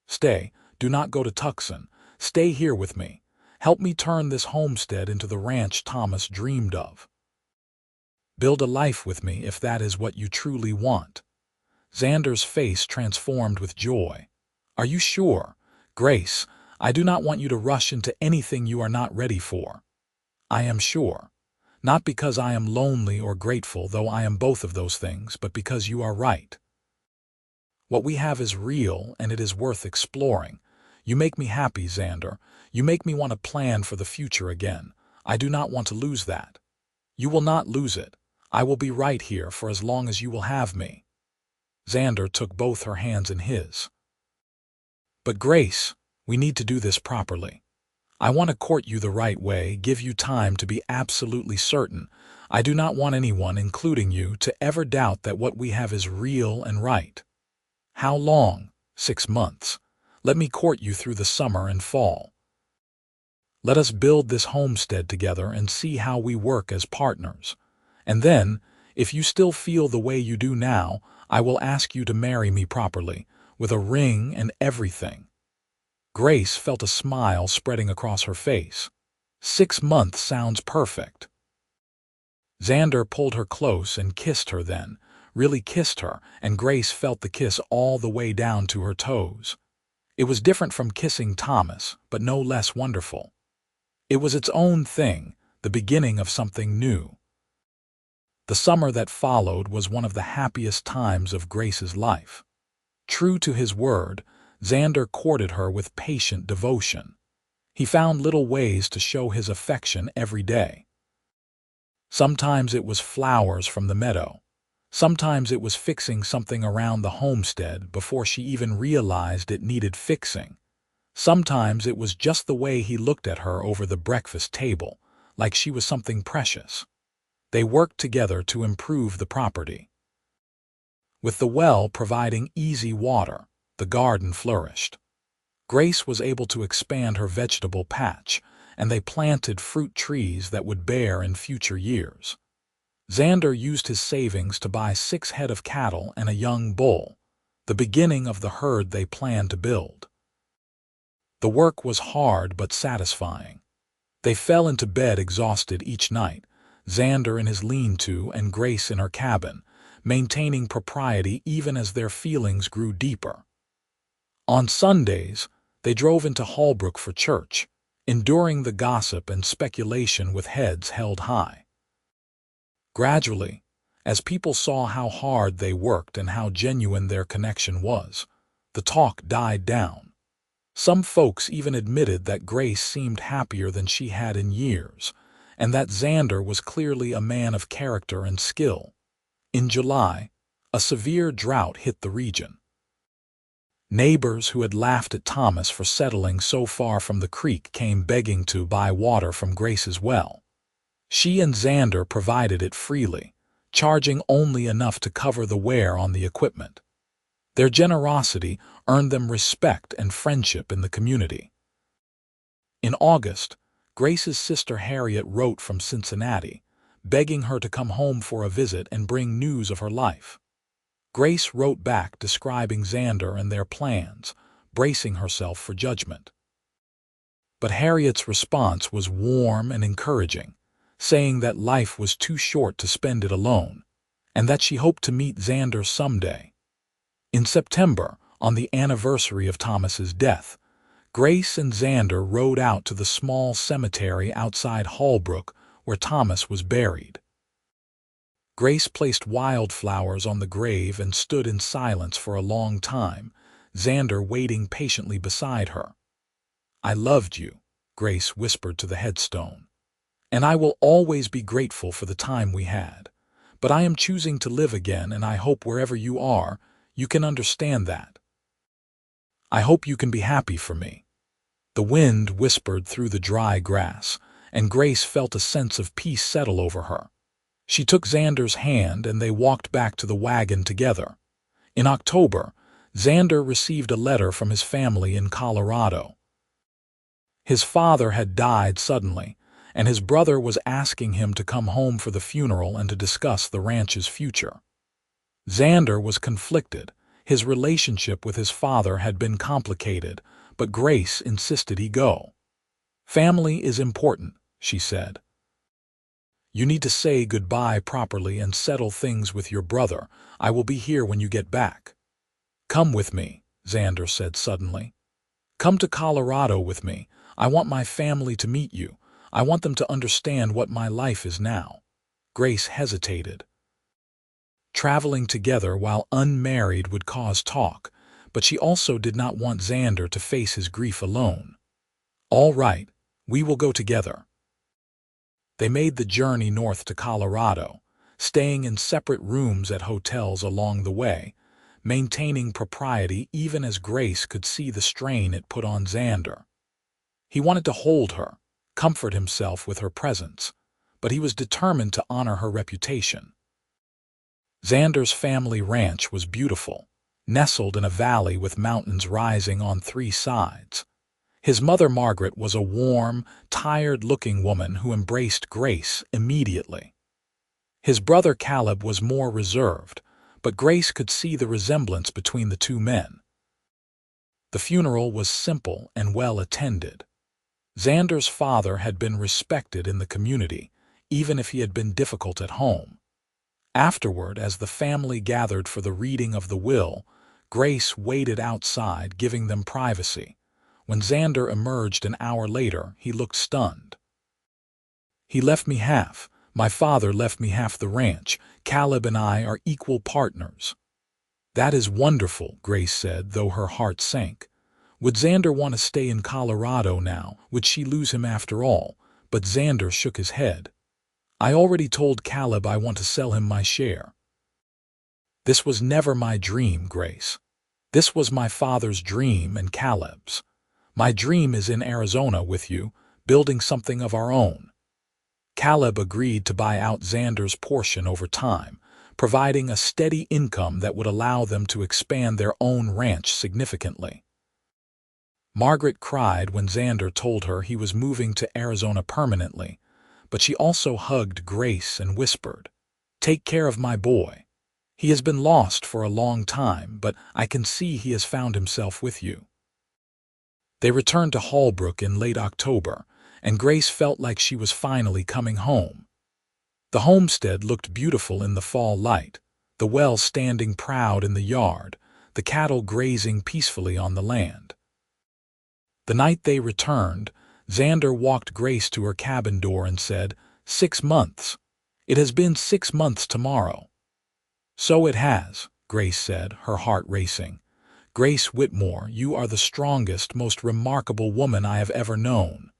"Stay. Do not go to Tucson. Stay here with me. Help me turn this homestead into the ranch Thomas dreamed of. Build a life with me if that is what you truly want." Xander's face transformed with joy. "Are you sure? Grace, I do not want you to rush into anything you are not ready for." "I am sure. Not because I am lonely or grateful, though I am both of those things, but because you are right. What we have is real, and it is worth exploring. You make me happy, Xander. You make me want to plan for the future again. I do not want to lose that. You will not lose it. I will be right here for as long as you will have me. Xander took both her hands in his. But Grace, we need to do this properly. I want to court you the right way, give you time to be absolutely certain. I do not want anyone, including you, to ever doubt that what we have is real and right. How long? 6 months. Let me court you through the summer and fall. Let us build this homestead together and see how we work as partners. And then, if you still feel the way you do now, I will ask you to marry me properly, with a ring and everything. Grace felt a smile spreading across her face. 6 months sounds perfect. Xander pulled her close and kissed her then, really kissed her, and Grace felt the kiss all the way down to her toes. It was different from kissing Thomas, but no less wonderful. It was its own thing, the beginning of something new. The summer that followed was one of the happiest times of Grace's life. True to his word, Xander courted her with patient devotion. He found little ways to show his affection every day. Sometimes it was flowers from the meadow. Sometimes it was fixing something around the homestead before she even realized it needed fixing. Sometimes it was just the way he looked at her over the breakfast table, like she was something precious. They worked together to improve the property. With the well providing easy water, the garden flourished. Grace was able to expand her vegetable patch, and they planted fruit trees that would bear in future years. Xander used his savings to buy 6 head of cattle and a young bull, the beginning of the herd they planned to build. The work was hard but satisfying. They fell into bed exhausted each night, Xander in his lean-to and Grace in her cabin, maintaining propriety even as their feelings grew deeper. On Sundays, they drove into Holbrook for church, enduring the gossip and speculation with heads held high. Gradually, as people saw how hard they worked and how genuine their connection was, the talk died down. Some folks even admitted that Grace seemed happier than she had in years, and that Xander was clearly a man of character and skill. In July, a severe drought hit the region. Neighbors who had laughed at Thomas for settling so far from the creek came begging to buy water from Grace's well. She and Xander provided it freely, charging only enough to cover the wear on the equipment. Their generosity earned them respect and friendship in the community. In August, Grace's sister Harriet wrote from Cincinnati, begging her to come home for a visit and bring news of her life. Grace wrote back describing Xander and their plans, bracing herself for judgment. But Harriet's response was warm and encouraging, saying that life was too short to spend it alone, and that she hoped to meet Xander someday. In September, on the anniversary of Thomas's death, Grace and Xander rode out to the small cemetery outside Holbrook where Thomas was buried. Grace placed wildflowers on the grave and stood in silence for a long time, Xander waiting patiently beside her. "I loved you," Grace whispered to the headstone, "and I will always be grateful for the time we had. But I am choosing to live again, and I hope wherever you are, you can understand that. I hope you can be happy for me." The wind whispered through the dry grass, and Grace felt a sense of peace settle over her. She took Xander's hand and they walked back to the wagon together. In October, Xander received a letter from his family in Colorado. His father had died suddenly, and his brother was asking him to come home for the funeral and to discuss the ranch's future. Xander was conflicted. His relationship with his father had been complicated, but Grace insisted he go. "Family is important," she said. "You need to say goodbye properly and settle things with your brother. I will be here when you get back." "Come with me," Xander said suddenly. "Come to Colorado with me. I want my family to meet you. I want them to understand what my life is now." Grace hesitated. Traveling together while unmarried would cause talk, but she also did not want Xander to face his grief alone. "All right, we will go together." They made the journey north to Colorado, staying in separate rooms at hotels along the way, maintaining propriety even as Grace could see the strain it put on Xander. He wanted to hold her, comfort himself with her presence, but he was determined to honor her reputation. Xander's family ranch was beautiful, nestled in a valley with mountains rising on 3 sides. His mother Margaret was a warm, tired-looking woman who embraced Grace immediately. His brother Caleb was more reserved, but Grace could see the resemblance between the two men. The funeral was simple and well attended. Xander's father had been respected in the community, even if he had been difficult at home. Afterward, as the family gathered for the reading of the will, Grace waited outside, giving them privacy. When Xander emerged an hour later, he looked stunned. "He left me half. My father left me half the ranch. Caleb and I are equal partners." "That is wonderful," Grace said, though her heart sank. Would Xander want to stay in Colorado now? Would she lose him after all? But Xander shook his head. "I already told Caleb I want to sell him my share." "This was never my dream, Grace. This was my father's dream and Caleb's. My dream is in Arizona with you, building something of our own." Caleb agreed to buy out Xander's portion over time, providing a steady income that would allow them to expand their own ranch significantly. Margaret cried when Xander told her he was moving to Arizona permanently, but she also hugged Grace and whispered, "Take care of my boy. He has been lost for a long time, but I can see he has found himself with you." They returned to Holbrook in late October, and Grace felt like she was finally coming home. The homestead looked beautiful in the fall light, the well standing proud in the yard, the cattle grazing peacefully on the land. The night they returned, Xander walked Grace to her cabin door and said, "6 months. It has been 6 months tomorrow." "So it has," Grace said, her heart racing. "Grace Whitmore, you are the strongest, most remarkable woman I have ever known.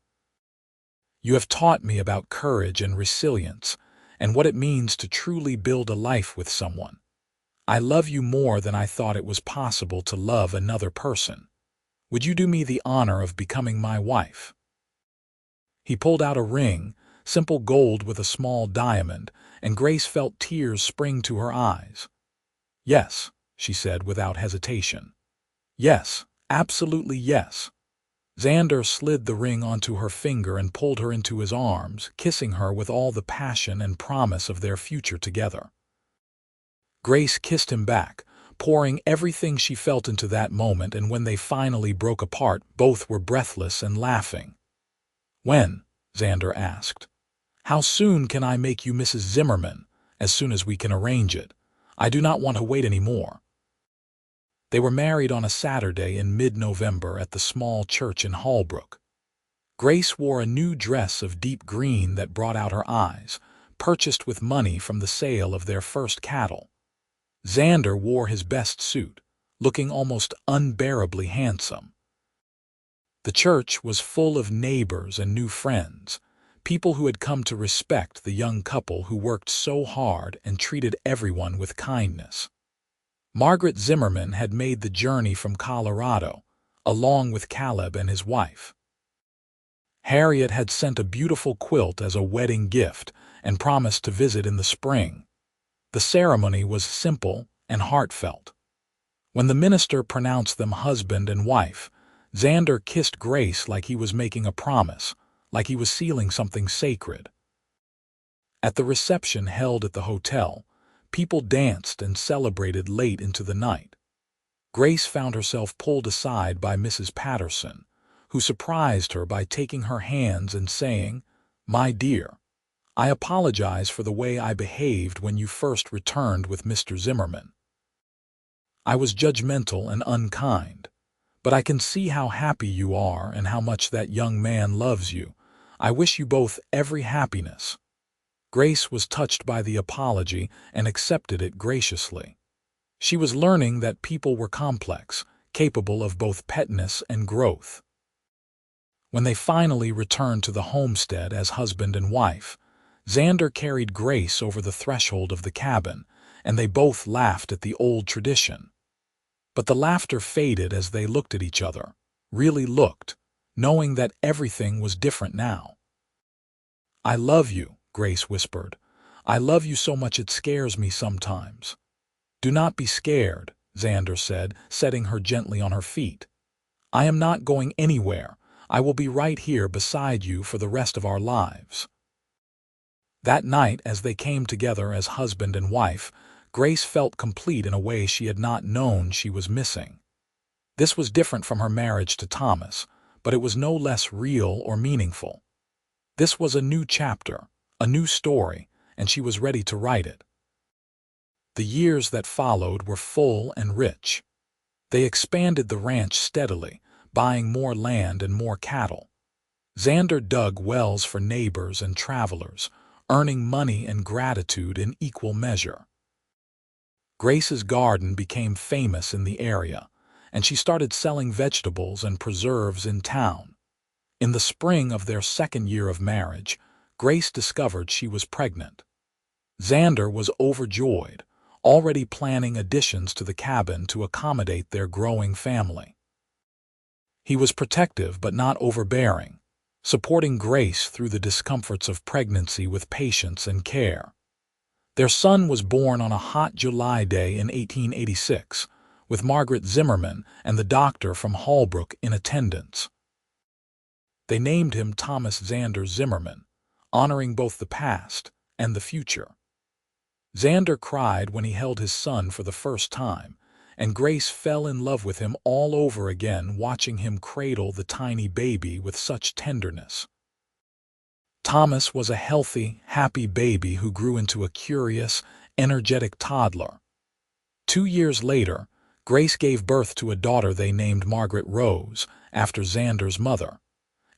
You have taught me about courage and resilience, and what it means to truly build a life with someone. I love you more than I thought it was possible to love another person. Would you do me the honor of becoming my wife?" He pulled out a ring, simple gold with a small diamond, and Grace felt tears spring to her eyes. "Yes," she said without hesitation. "Yes, absolutely yes." Xander slid the ring onto her finger and pulled her into his arms, kissing her with all the passion and promise of their future together. Grace kissed him back, pouring everything she felt into that moment, and when they finally broke apart, both were breathless and laughing. "When?" Xander asked. "How soon can I make you Mrs. Zimmerman?" "As soon as we can arrange it. I do not want to wait any more." They were married on a Saturday in mid-November at the small church in Holbrook. Grace wore a new dress of deep green that brought out her eyes, purchased with money from the sale of their first cattle. Xander wore his best suit, looking almost unbearably handsome. The church was full of neighbors and new friends, people who had come to respect the young couple who worked so hard and treated everyone with kindness. Margaret Zimmerman had made the journey from Colorado, along with Caleb and his wife. Harriet had sent a beautiful quilt as a wedding gift and promised to visit in the spring. The ceremony was simple and heartfelt. When the minister pronounced them husband and wife, Xander kissed Grace like he was making a promise, like he was sealing something sacred. At the reception held at the hotel, people danced and celebrated late into the night. Grace found herself pulled aside by Mrs. Patterson, who surprised her by taking her hands and saying, "My dear, I apologize for the way I behaved when you first returned with Mr. Zimmerman. I was judgmental and unkind, but I can see how happy you are and how much that young man loves you. I wish you both every happiness." Grace was touched by the apology and accepted it graciously. She was learning that people were complex, capable of both petness and growth. When they finally returned to the homestead as husband and wife, Xander carried Grace over the threshold of the cabin, and they both laughed at the old tradition. But the laughter faded as they looked at each other, really looked, knowing that everything was different now. "I love you," Grace whispered. "I love you so much it scares me sometimes." "Do not be scared," Xander said, setting her gently on her feet. "I am not going anywhere. I will be right here beside you for the rest of our lives." That night, as they came together as husband and wife, Grace felt complete in a way she had not known she was missing. This was different from her marriage to Thomas, but it was no less real or meaningful. This was a new chapter, a new story, and she was ready to write it. The years that followed were full and rich. They expanded the ranch steadily, buying more land and more cattle. Xander dug wells for neighbors and travelers, earning money and gratitude in equal measure. Grace's garden became famous in the area, and she started selling vegetables and preserves in town. In the spring of their second year of marriage, Grace discovered she was pregnant. Xander was overjoyed, already planning additions to the cabin to accommodate their growing family. He was protective but not overbearing, supporting Grace through the discomforts of pregnancy with patience and care. Their son was born on a hot July day in 1886, with Margaret Zimmerman and the doctor from Holbrook in attendance. They named him Thomas Xander Zimmerman, honoring both the past and the future. Xander cried when he held his son for the first time, and Grace fell in love with him all over again, watching him cradle the tiny baby with such tenderness. Thomas was a healthy, happy baby who grew into a curious, energetic toddler. 2 years later, Grace gave birth to a daughter they named Margaret Rose, after Xander's mother.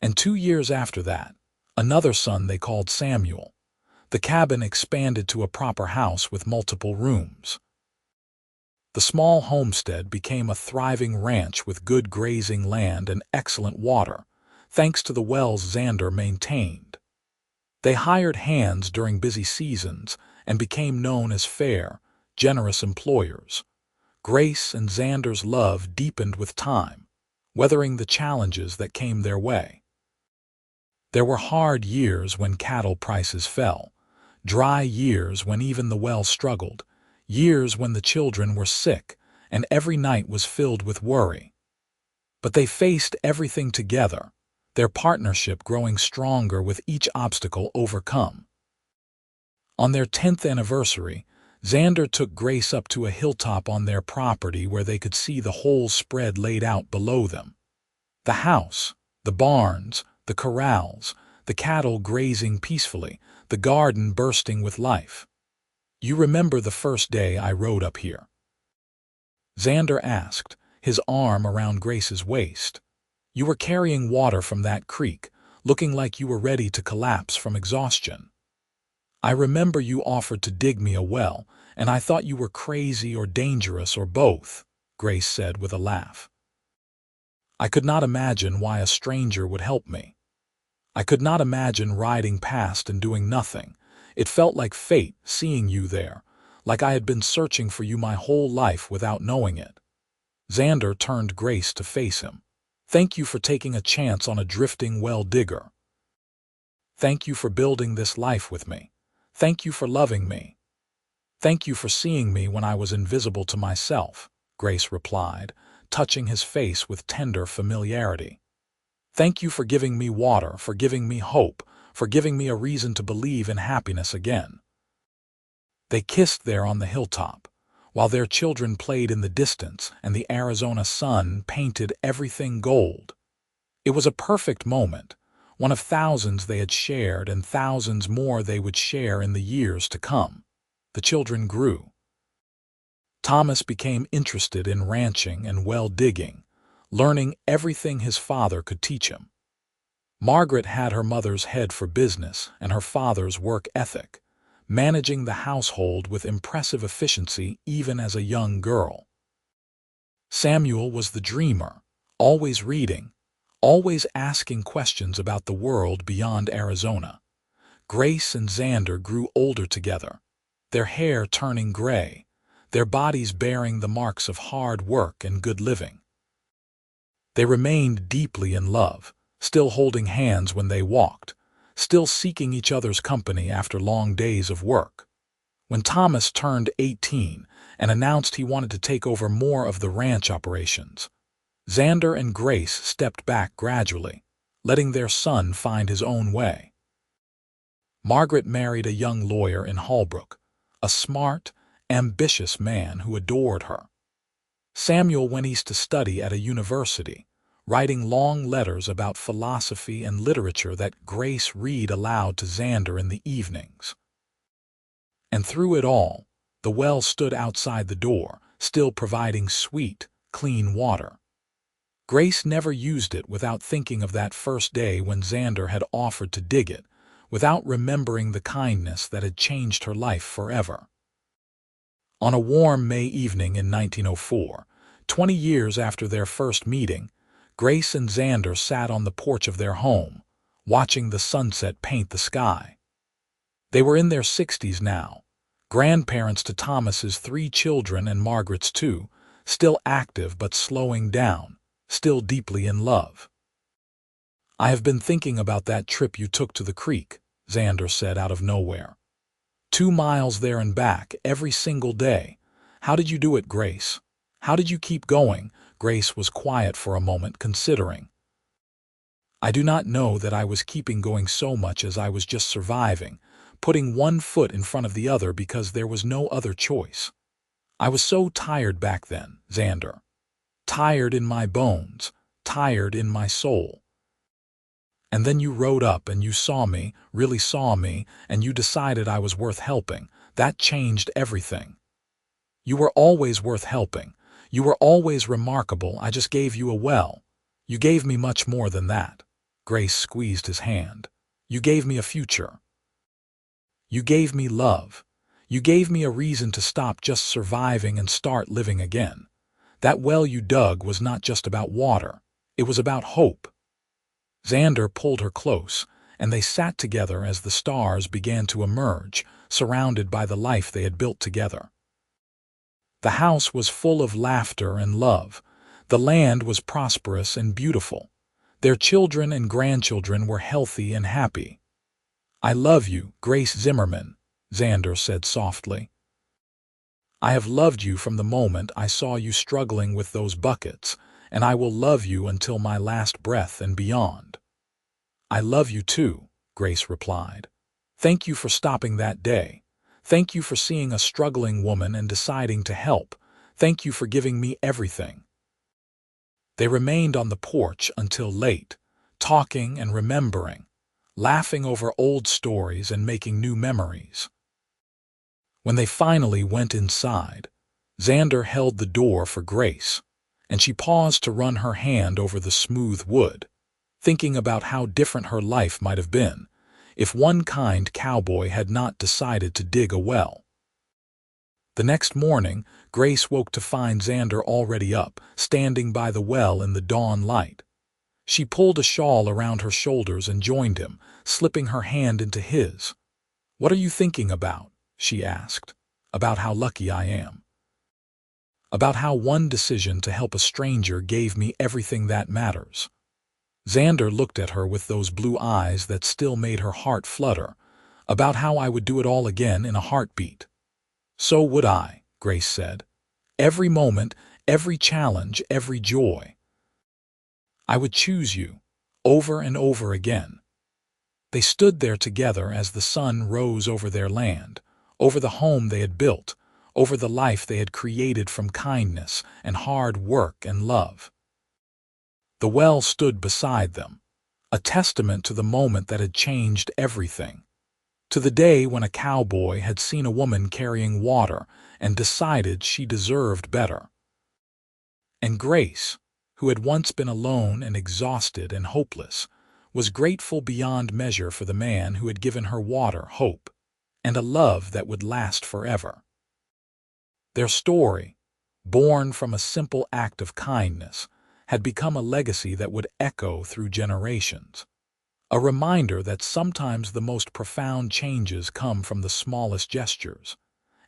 And 2 years after that, another son they called Samuel. The cabin expanded to a proper house with multiple rooms. The small homestead became a thriving ranch with good grazing land and excellent water, thanks to the wells Xander maintained. They hired hands during busy seasons and became known as fair, generous employers. Grace and Xander's love deepened with time, weathering the challenges that came their way. There were hard years when cattle prices fell, dry years when even the well struggled, years when the children were sick, and every night was filled with worry. But they faced everything together, their partnership growing stronger with each obstacle overcome. On their 10th anniversary, Xander took Grace up to a hilltop on their property where they could see the whole spread laid out below them. The house, the barns, the corrals, the cattle grazing peacefully, the garden bursting with life. "You remember the first day I rode up here?" Xander asked, his arm around Grace's waist. "You were carrying water from that creek, looking like you were ready to collapse from exhaustion. I remember you offered to dig me a well, and I thought you were crazy or dangerous or both," Grace said with a laugh. "I could not imagine why a stranger would help me. I could not imagine riding past and doing nothing. It felt like fate seeing you there, like I had been searching for you my whole life without knowing it." Xander turned Grace to face him. "Thank you for taking a chance on a drifting well digger. Thank you for building this life with me. Thank you for loving me. Thank you for seeing me when I was invisible to myself," Grace replied, touching his face with tender familiarity. "Thank you for giving me water, for giving me hope, for giving me a reason to believe in happiness again." They kissed there on the hilltop, while their children played in the distance and the Arizona sun painted everything gold. It was a perfect moment, one of thousands they had shared and thousands more they would share in the years to come. The children grew. Thomas became interested in ranching and well digging, learning everything his father could teach him. Margaret had her mother's head for business and her father's work ethic, managing the household with impressive efficiency even as a young girl. Samuel was the dreamer, always reading, always asking questions about the world beyond Arizona. Grace and Xander grew older together, their hair turning gray, their bodies bearing the marks of hard work and good living. They remained deeply in love, still holding hands when they walked, still seeking each other's company after long days of work. When Thomas turned 18 and announced he wanted to take over more of the ranch operations, Xander and Grace stepped back gradually, letting their son find his own way. Margaret married a young lawyer in Holbrook, a smart, ambitious man who adored her. Samuel went east to study at a university, writing long letters about philosophy and literature that Grace read aloud to Xander in the evenings. And through it all, the well stood outside the door, still providing sweet, clean water. Grace never used it without thinking of that first day when Xander had offered to dig it, without remembering the kindness that had changed her life forever. On a warm May evening in 1904, 20 years after their first meeting, Grace and Xander sat on the porch of their home, watching the sunset paint the sky. They were in their 60s now, grandparents to Thomas's 3 children and Margaret's 2, still active but slowing down, still deeply in love. "I have been thinking about that trip you took to the creek," Xander said out of nowhere. 2 miles there and back every single day. How did you do it, Grace? How did you keep going? Grace was quiet for a moment, considering. "I do not know that I was keeping going so much as I was just surviving, putting one foot in front of the other because there was no other choice. I was so tired back then, Xander. Tired in my bones, tired in my soul. And then you rode up and you saw me, really saw me, and you decided I was worth helping. That changed everything. You were always worth helping. You were always remarkable. I just gave you a well. You gave me much more than that." Grace squeezed his hand. "You gave me a future. You gave me love. You gave me a reason to stop just surviving and start living again. That well you dug was not just about water. It was about hope." Xander pulled her close, and they sat together as the stars began to emerge, surrounded by the life they had built together. The house was full of laughter and love. The land was prosperous and beautiful. Their children and grandchildren were healthy and happy. "I love you, Grace Zimmerman," Xander said softly. "I have loved you from the moment I saw you struggling with those buckets, and I will love you until my last breath and beyond." "I love you too," Grace replied. "Thank you for stopping that day. Thank you for seeing a struggling woman and deciding to help. Thank you for giving me everything." They remained on the porch until late, talking and remembering, laughing over old stories and making new memories. When they finally went inside, Xander held the door for Grace, and she paused to run her hand over the smooth wood, thinking about how different her life might have been if one kind cowboy had not decided to dig a well. The next morning, Grace woke to find Xander already up, standing by the well in the dawn light. She pulled a shawl around her shoulders and joined him, slipping her hand into his. "What are you thinking about?" she asked. "About how lucky I am. About how one decision to help a stranger gave me everything that matters." Xander looked at her with those blue eyes that still made her heart flutter. "About how I would do it all again in a heartbeat." "So would I," Grace said. "Every moment, every challenge, every joy. I would choose you, over and over again." They stood there together as the sun rose over their land, over the home they had built, over the life they had created from kindness and hard work and love. The well stood beside them, a testament to the moment that had changed everything, to the day when a cowboy had seen a woman carrying water and decided she deserved better. And Grace, who had once been alone and exhausted and hopeless, was grateful beyond measure for the man who had given her water, hope, and a love that would last forever. Their story, born from a simple act of kindness, had become a legacy that would echo through generations. A reminder that sometimes the most profound changes come from the smallest gestures,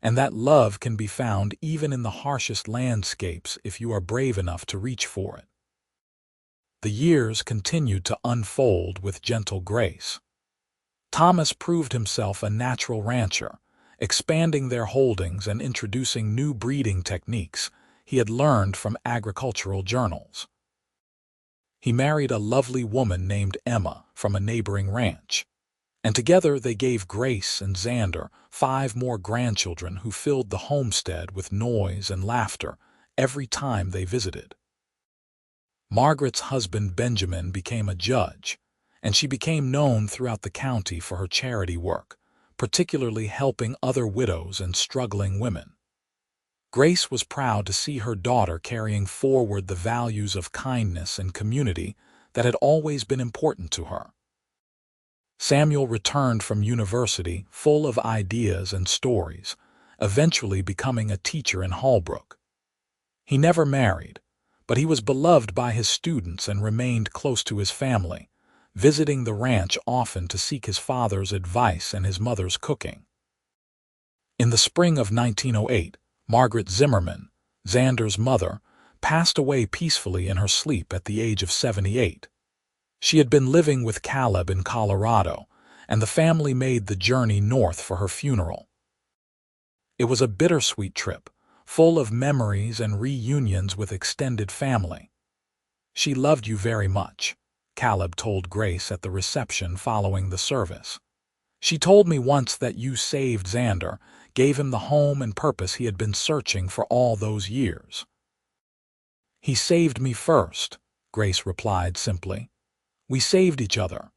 and that love can be found even in the harshest landscapes if you are brave enough to reach for it. The years continued to unfold with gentle grace. Thomas proved himself a natural rancher, expanding their holdings and introducing new breeding techniques he had learned from agricultural journals. He married a lovely woman named Emma from a neighboring ranch, and together they gave Grace and Xander 5 more grandchildren who filled the homestead with noise and laughter every time they visited. Margaret's husband Benjamin became a judge, and she became known throughout the county for her charity work, particularly helping other widows and struggling women. Grace was proud to see her daughter carrying forward the values of kindness and community that had always been important to her. Samuel returned from university full of ideas and stories, eventually becoming a teacher in Hallbrook. He never married, but he was beloved by his students and remained close to his family, visiting the ranch often to seek his father's advice and his mother's cooking. In the spring of 1908, Margaret Zimmerman, Xander's mother, passed away peacefully in her sleep at the age of 78. She had been living with Caleb in Colorado, and the family made the journey north for her funeral. It was a bittersweet trip, full of memories and reunions with extended family. "She loved you very much," Caleb told Grace at the reception following the service. "She told me once that you saved Xander, gave him the home and purpose he had been searching for all those years." "He saved me first," Grace replied simply. "We saved each other."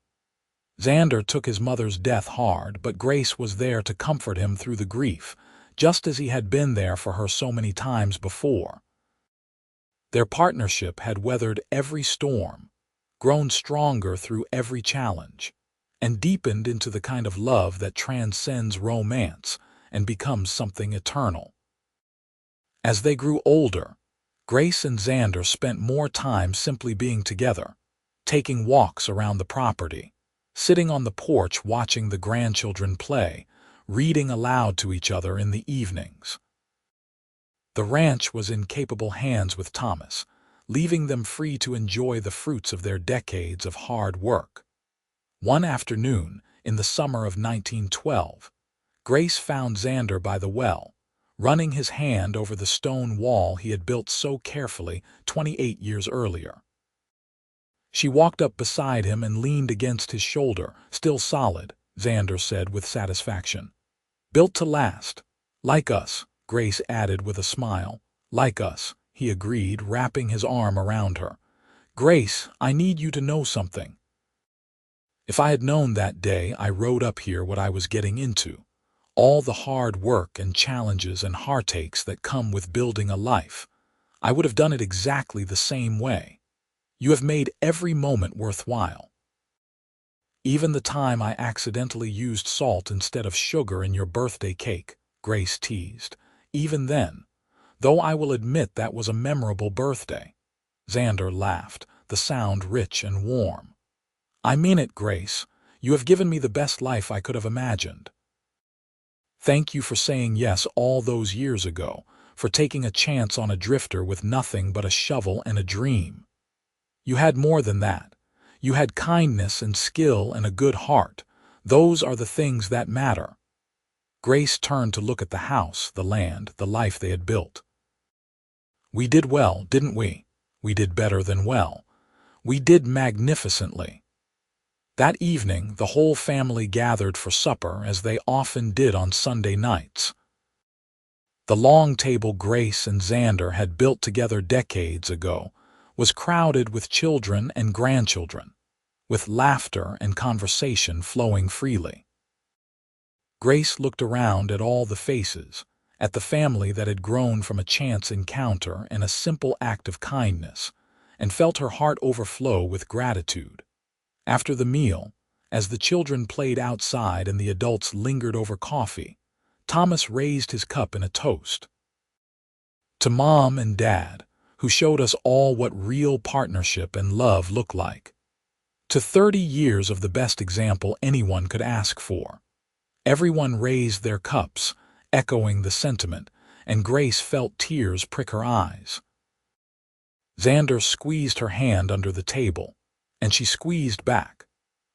Xander took his mother's death hard, but Grace was there to comfort him through the grief, just as he had been there for her so many times before. Their partnership had weathered every storm, grown stronger through every challenge, and deepened into the kind of love that transcends romance and becomes something eternal. As they grew older, Grace and Xander spent more time simply being together, taking walks around the property, sitting on the porch watching the grandchildren play, reading aloud to each other in the evenings. The ranch was in capable hands with Thomas, leaving them free to enjoy the fruits of their decades of hard work. One afternoon, in the summer of 1912, Grace found Xander by the well, running his hand over the stone wall he had built so carefully 28 years earlier. She walked up beside him and leaned against his shoulder. "Still solid," Xander said with satisfaction. "Built to last. Like us," Grace added with a smile. "Like us," he agreed, wrapping his arm around her. "Grace, I need you to know something. If I had known that day I rode up here what I was getting into, all the hard work and challenges and heartaches that come with building a life, I would have done it exactly the same way. You have made every moment worthwhile. Even the time I accidentally used salt instead of sugar in your birthday cake," Grace teased. "Even then, though I will admit that was a memorable birthday." Xander laughed, the sound rich and warm. "I mean it, Grace. You have given me the best life I could have imagined. Thank you for saying yes all those years ago, for taking a chance on a drifter with nothing but a shovel and a dream. You had more than that. You had kindness and skill and a good heart. Those are the things that matter." Grace turned to look at the house, the land, the life they had built. "We did well, didn't we? We did better than well. We did magnificently." That evening, the whole family gathered for supper, as they often did on Sunday nights. The long table Grace and Xander had built together decades ago was crowded with children and grandchildren, with laughter and conversation flowing freely. Grace looked around at all the faces, at the family that had grown from a chance encounter and a simple act of kindness, and felt her heart overflow with gratitude. After the meal, as the children played outside and the adults lingered over coffee, Thomas raised his cup in a toast. To Mom and Dad, who showed us all what real partnership and love look like. To 30 years of the best example anyone could ask for. Everyone raised their cups, echoing the sentiment, and Grace felt tears prick her eyes. Xander squeezed her hand under the table, and she squeezed back.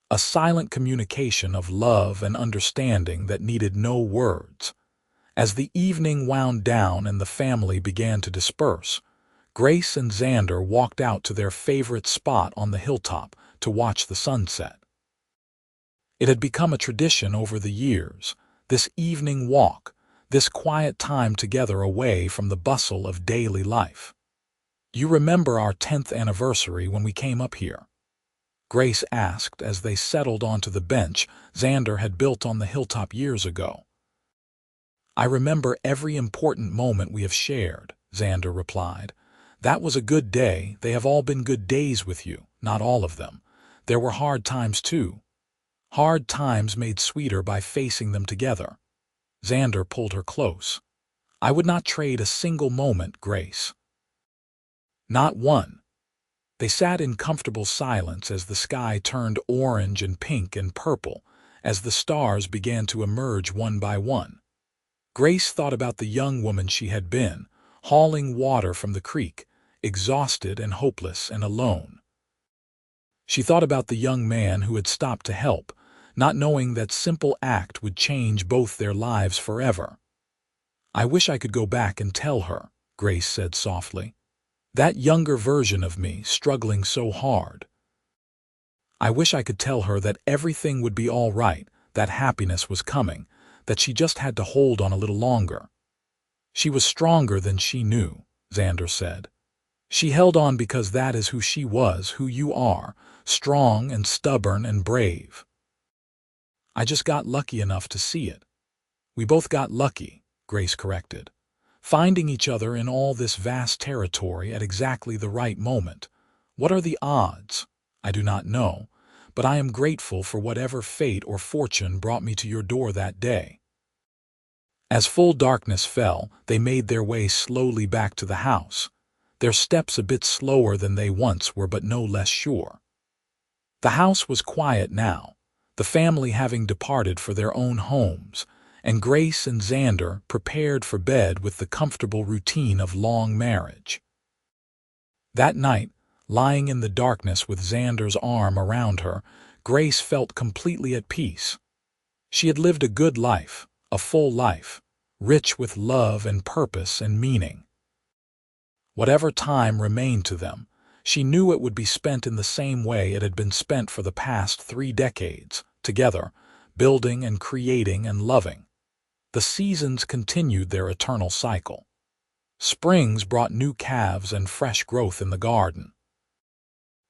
A silent communication of love and understanding that needed no words. As the evening wound down and the family began to disperse, Grace and Xander walked out to their favorite spot on the hilltop to watch the sunset. It had become a tradition over the years, this evening walk, this quiet time together away from the bustle of daily life. "You remember our 10th anniversary when we came up here?" Grace asked as they settled onto the bench Xander had built on the hilltop years ago. "I remember every important moment we have shared," Xander replied. "That was a good day. They have all been good days with you, not all of them. There were hard times too. Hard times made sweeter by facing them together." Xander pulled her close. "I would not trade a single moment, Grace." "Not one." They sat in comfortable silence as the sky turned orange and pink and purple, as the stars began to emerge one by one. Grace thought about the young woman she had been, hauling water from the creek, exhausted and hopeless and alone. She thought about the young man who had stopped to help, not knowing that simple act would change both their lives forever. "I wish I could go back and tell her," Grace said softly. "That younger version of me struggling so hard. I wish I could tell her that everything would be all right, that happiness was coming, that she just had to hold on a little longer." "She was stronger than she knew," Xander said. "She held on because that is who she was, who you are, strong and stubborn and brave." "I just got lucky enough to see it." "We both got lucky," Grace corrected. "Finding each other in all this vast territory at exactly the right moment. What are the odds? I do not know, but I am grateful for whatever fate or fortune brought me to your door that day." As full darkness fell, they made their way slowly back to the house, their steps a bit slower than they once were but no less sure. The house was quiet now, the family having departed for their own homes, and Grace and Xander prepared for bed with the comfortable routine of long marriage. That night, lying in the darkness with Xander's arm around her, Grace felt completely at peace. She had lived a good life, a full life, rich with love and purpose and meaning. Whatever time remained to them, she knew it would be spent in the same way it had been spent for the past 3 decades, together, building and creating and loving. The seasons continued their eternal cycle. Springs brought new calves and fresh growth in the garden.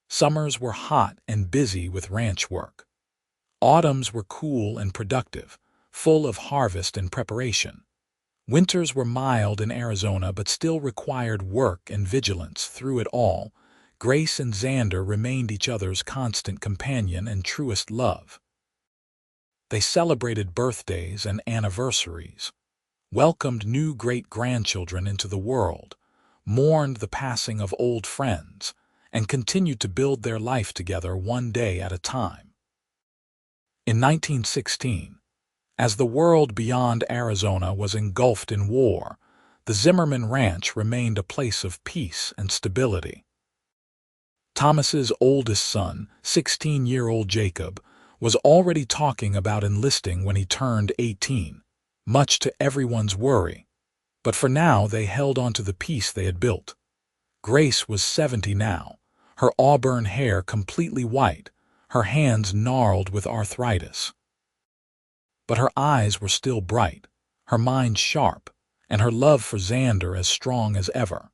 Summers were hot and busy with ranch work. Autumns were cool and productive, full of harvest and preparation. Winters were mild in Arizona but still required work and vigilance. Through it all, Grace and Xander remained each other's constant companion and truest love. They celebrated birthdays and anniversaries, welcomed new great-grandchildren into the world, mourned the passing of old friends, and continued to build their life together one day at a time. In 1916, as the world beyond Arizona was engulfed in war, the Zimmerman Ranch remained a place of peace and stability. Thomas's oldest son, 16-year-old Jacob, was already talking about enlisting when he turned 18, much to everyone's worry. But for now they held on to the peace they had built. Grace was 70 now, her auburn hair completely white, her hands gnarled with arthritis. But her eyes were still bright, her mind sharp, and her love for Xander as strong as ever.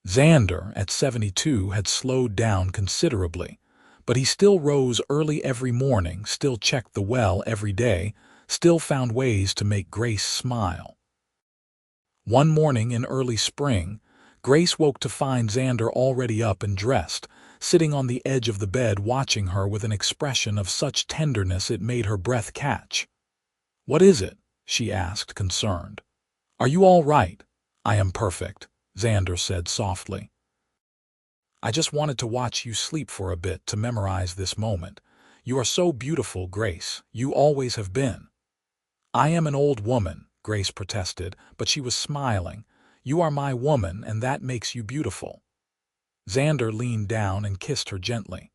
Xander, at 72, had slowed down considerably, but he still rose early every morning, still checked the well every day, still found ways to make Grace smile. One morning in early spring, Grace woke to find Xander already up and dressed, sitting on the edge of the bed watching her with an expression of such tenderness it made her breath catch. "What is it?" she asked, concerned. "Are you all right?" "I am perfect," Xander said softly. "I just wanted to watch you sleep for a bit to memorize this moment. You are so beautiful, Grace. You always have been." "I am an old woman," Grace protested, but she was smiling. "You are my woman, and that makes you beautiful." Xander leaned down and kissed her gently.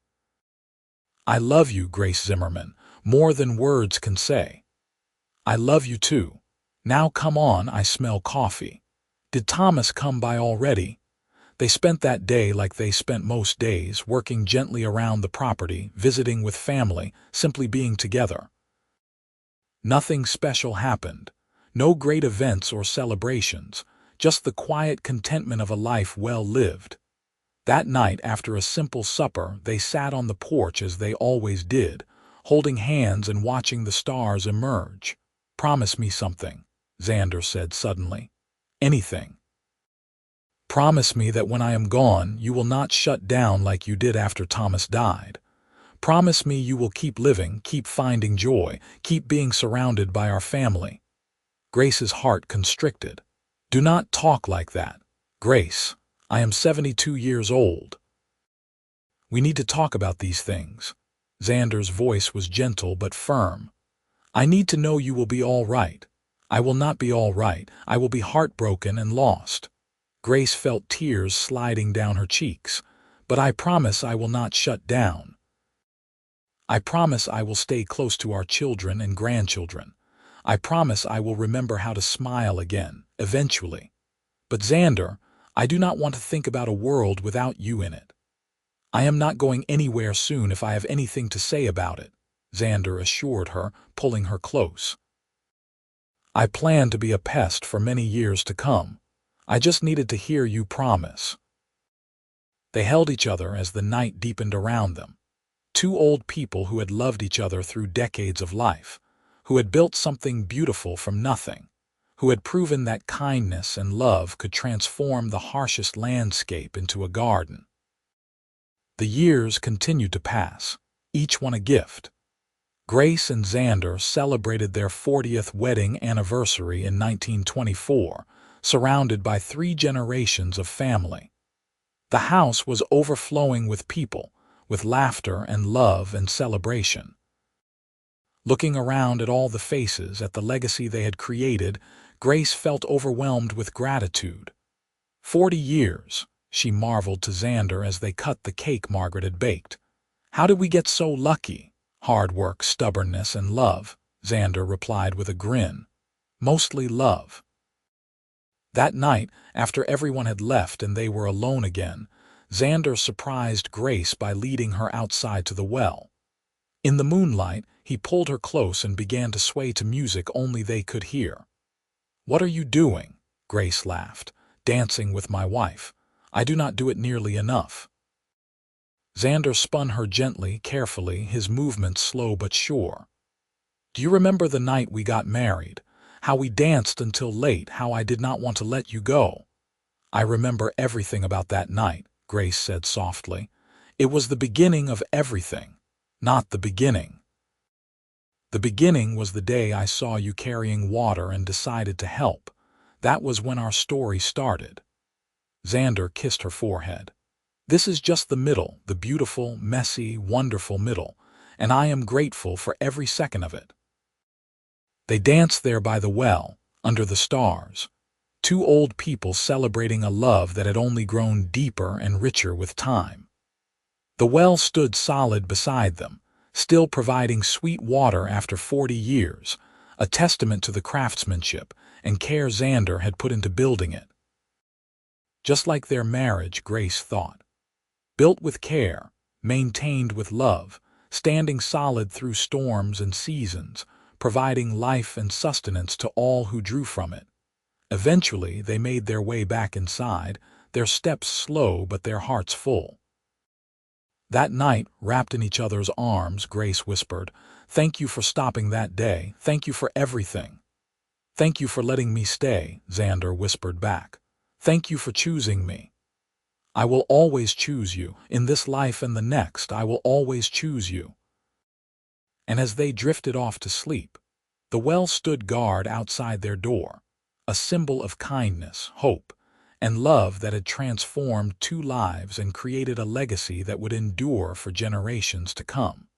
"I love you, Grace Zimmerman, more than words can say." "I love you too. Now come on, I smell coffee." "Did Thomas come by already?" They spent that day like they spent most days, working gently around the property, visiting with family, simply being together. Nothing special happened. No great events or celebrations, just the quiet contentment of a life well lived. That night, after a simple supper, they sat on the porch as they always did, holding hands and watching the stars emerge. "Promise me something," Xander said suddenly. "Anything. Promise me that when I am gone, you will not shut down like you did after Thomas died. Promise me you will keep living, keep finding joy, keep being surrounded by our family." Grace's heart constricted. "Do not talk like that, Grace. I am 72 years old. We need to talk about these things." Xander's voice was gentle but firm. "I need to know you will be all right. I will not be all right. I will be heartbroken and lost." Grace felt tears sliding down her cheeks. "But I promise I will not shut down. I promise I will stay close to our children and grandchildren. I promise I will remember how to smile again, eventually. But Xander, I do not want to think about a world without you in it." "I am not going anywhere soon if I have anything to say about it," Xander assured her, pulling her close. "I plan to be a pest for many years to come. I just needed to hear you promise." They held each other as the night deepened around them. Two old people who had loved each other through decades of life, who had built something beautiful from nothing, who had proven that kindness and love could transform the harshest landscape into a garden. The years continued to pass, each one a gift. Grace and Xander celebrated their 40th wedding anniversary in 1924, surrounded by 3 generations of family. The house was overflowing with people, with laughter and love and celebration. Looking around at all the faces, at the legacy they had created, Grace felt overwhelmed with gratitude. 40 years, she marveled to Xander as they cut the cake Margaret had baked. "How did we get so lucky?" "Hard work, stubbornness, and love," Xander replied with a grin. "Mostly love." That night, after everyone had left and they were alone again, Xander surprised Grace by leading her outside to the well. In the moonlight, he pulled her close and began to sway to music only they could hear. "What are you doing?" Grace laughed. "Dancing with my wife. I do not do it nearly enough." Xander spun her gently, carefully, his movements slow but sure. "Do you remember the night we got married? How we danced until late, how I did not want to let you go?" "I remember everything about that night," Grace said softly. "It was the beginning of everything. Not the beginning. The beginning was the day I saw you carrying water and decided to help. That was when our story started." Xander kissed her forehead. "This is just the middle, the beautiful, messy, wonderful middle, and I am grateful for every second of it." They danced there by the well, under the stars. 2 old people celebrating a love that had only grown deeper and richer with time. The well stood solid beside them, still providing sweet water after 40 years, a testament to the craftsmanship and care Xander had put into building it. Just like their marriage, Grace thought. Built with care, maintained with love, standing solid through storms and seasons, providing life and sustenance to all who drew from it. Eventually, they made their way back inside, their steps slow but their hearts full. That night, wrapped in each other's arms, Grace whispered, "Thank you for stopping that day. Thank you for everything." "Thank you for letting me stay," Xander whispered back. "Thank you for choosing me." I will always choose you. In this life and the next, I will always choose you." And as they drifted off to sleep, the well stood guard outside their door, a symbol of kindness, hope, and love that had transformed two lives and created a legacy that would endure for generations to come.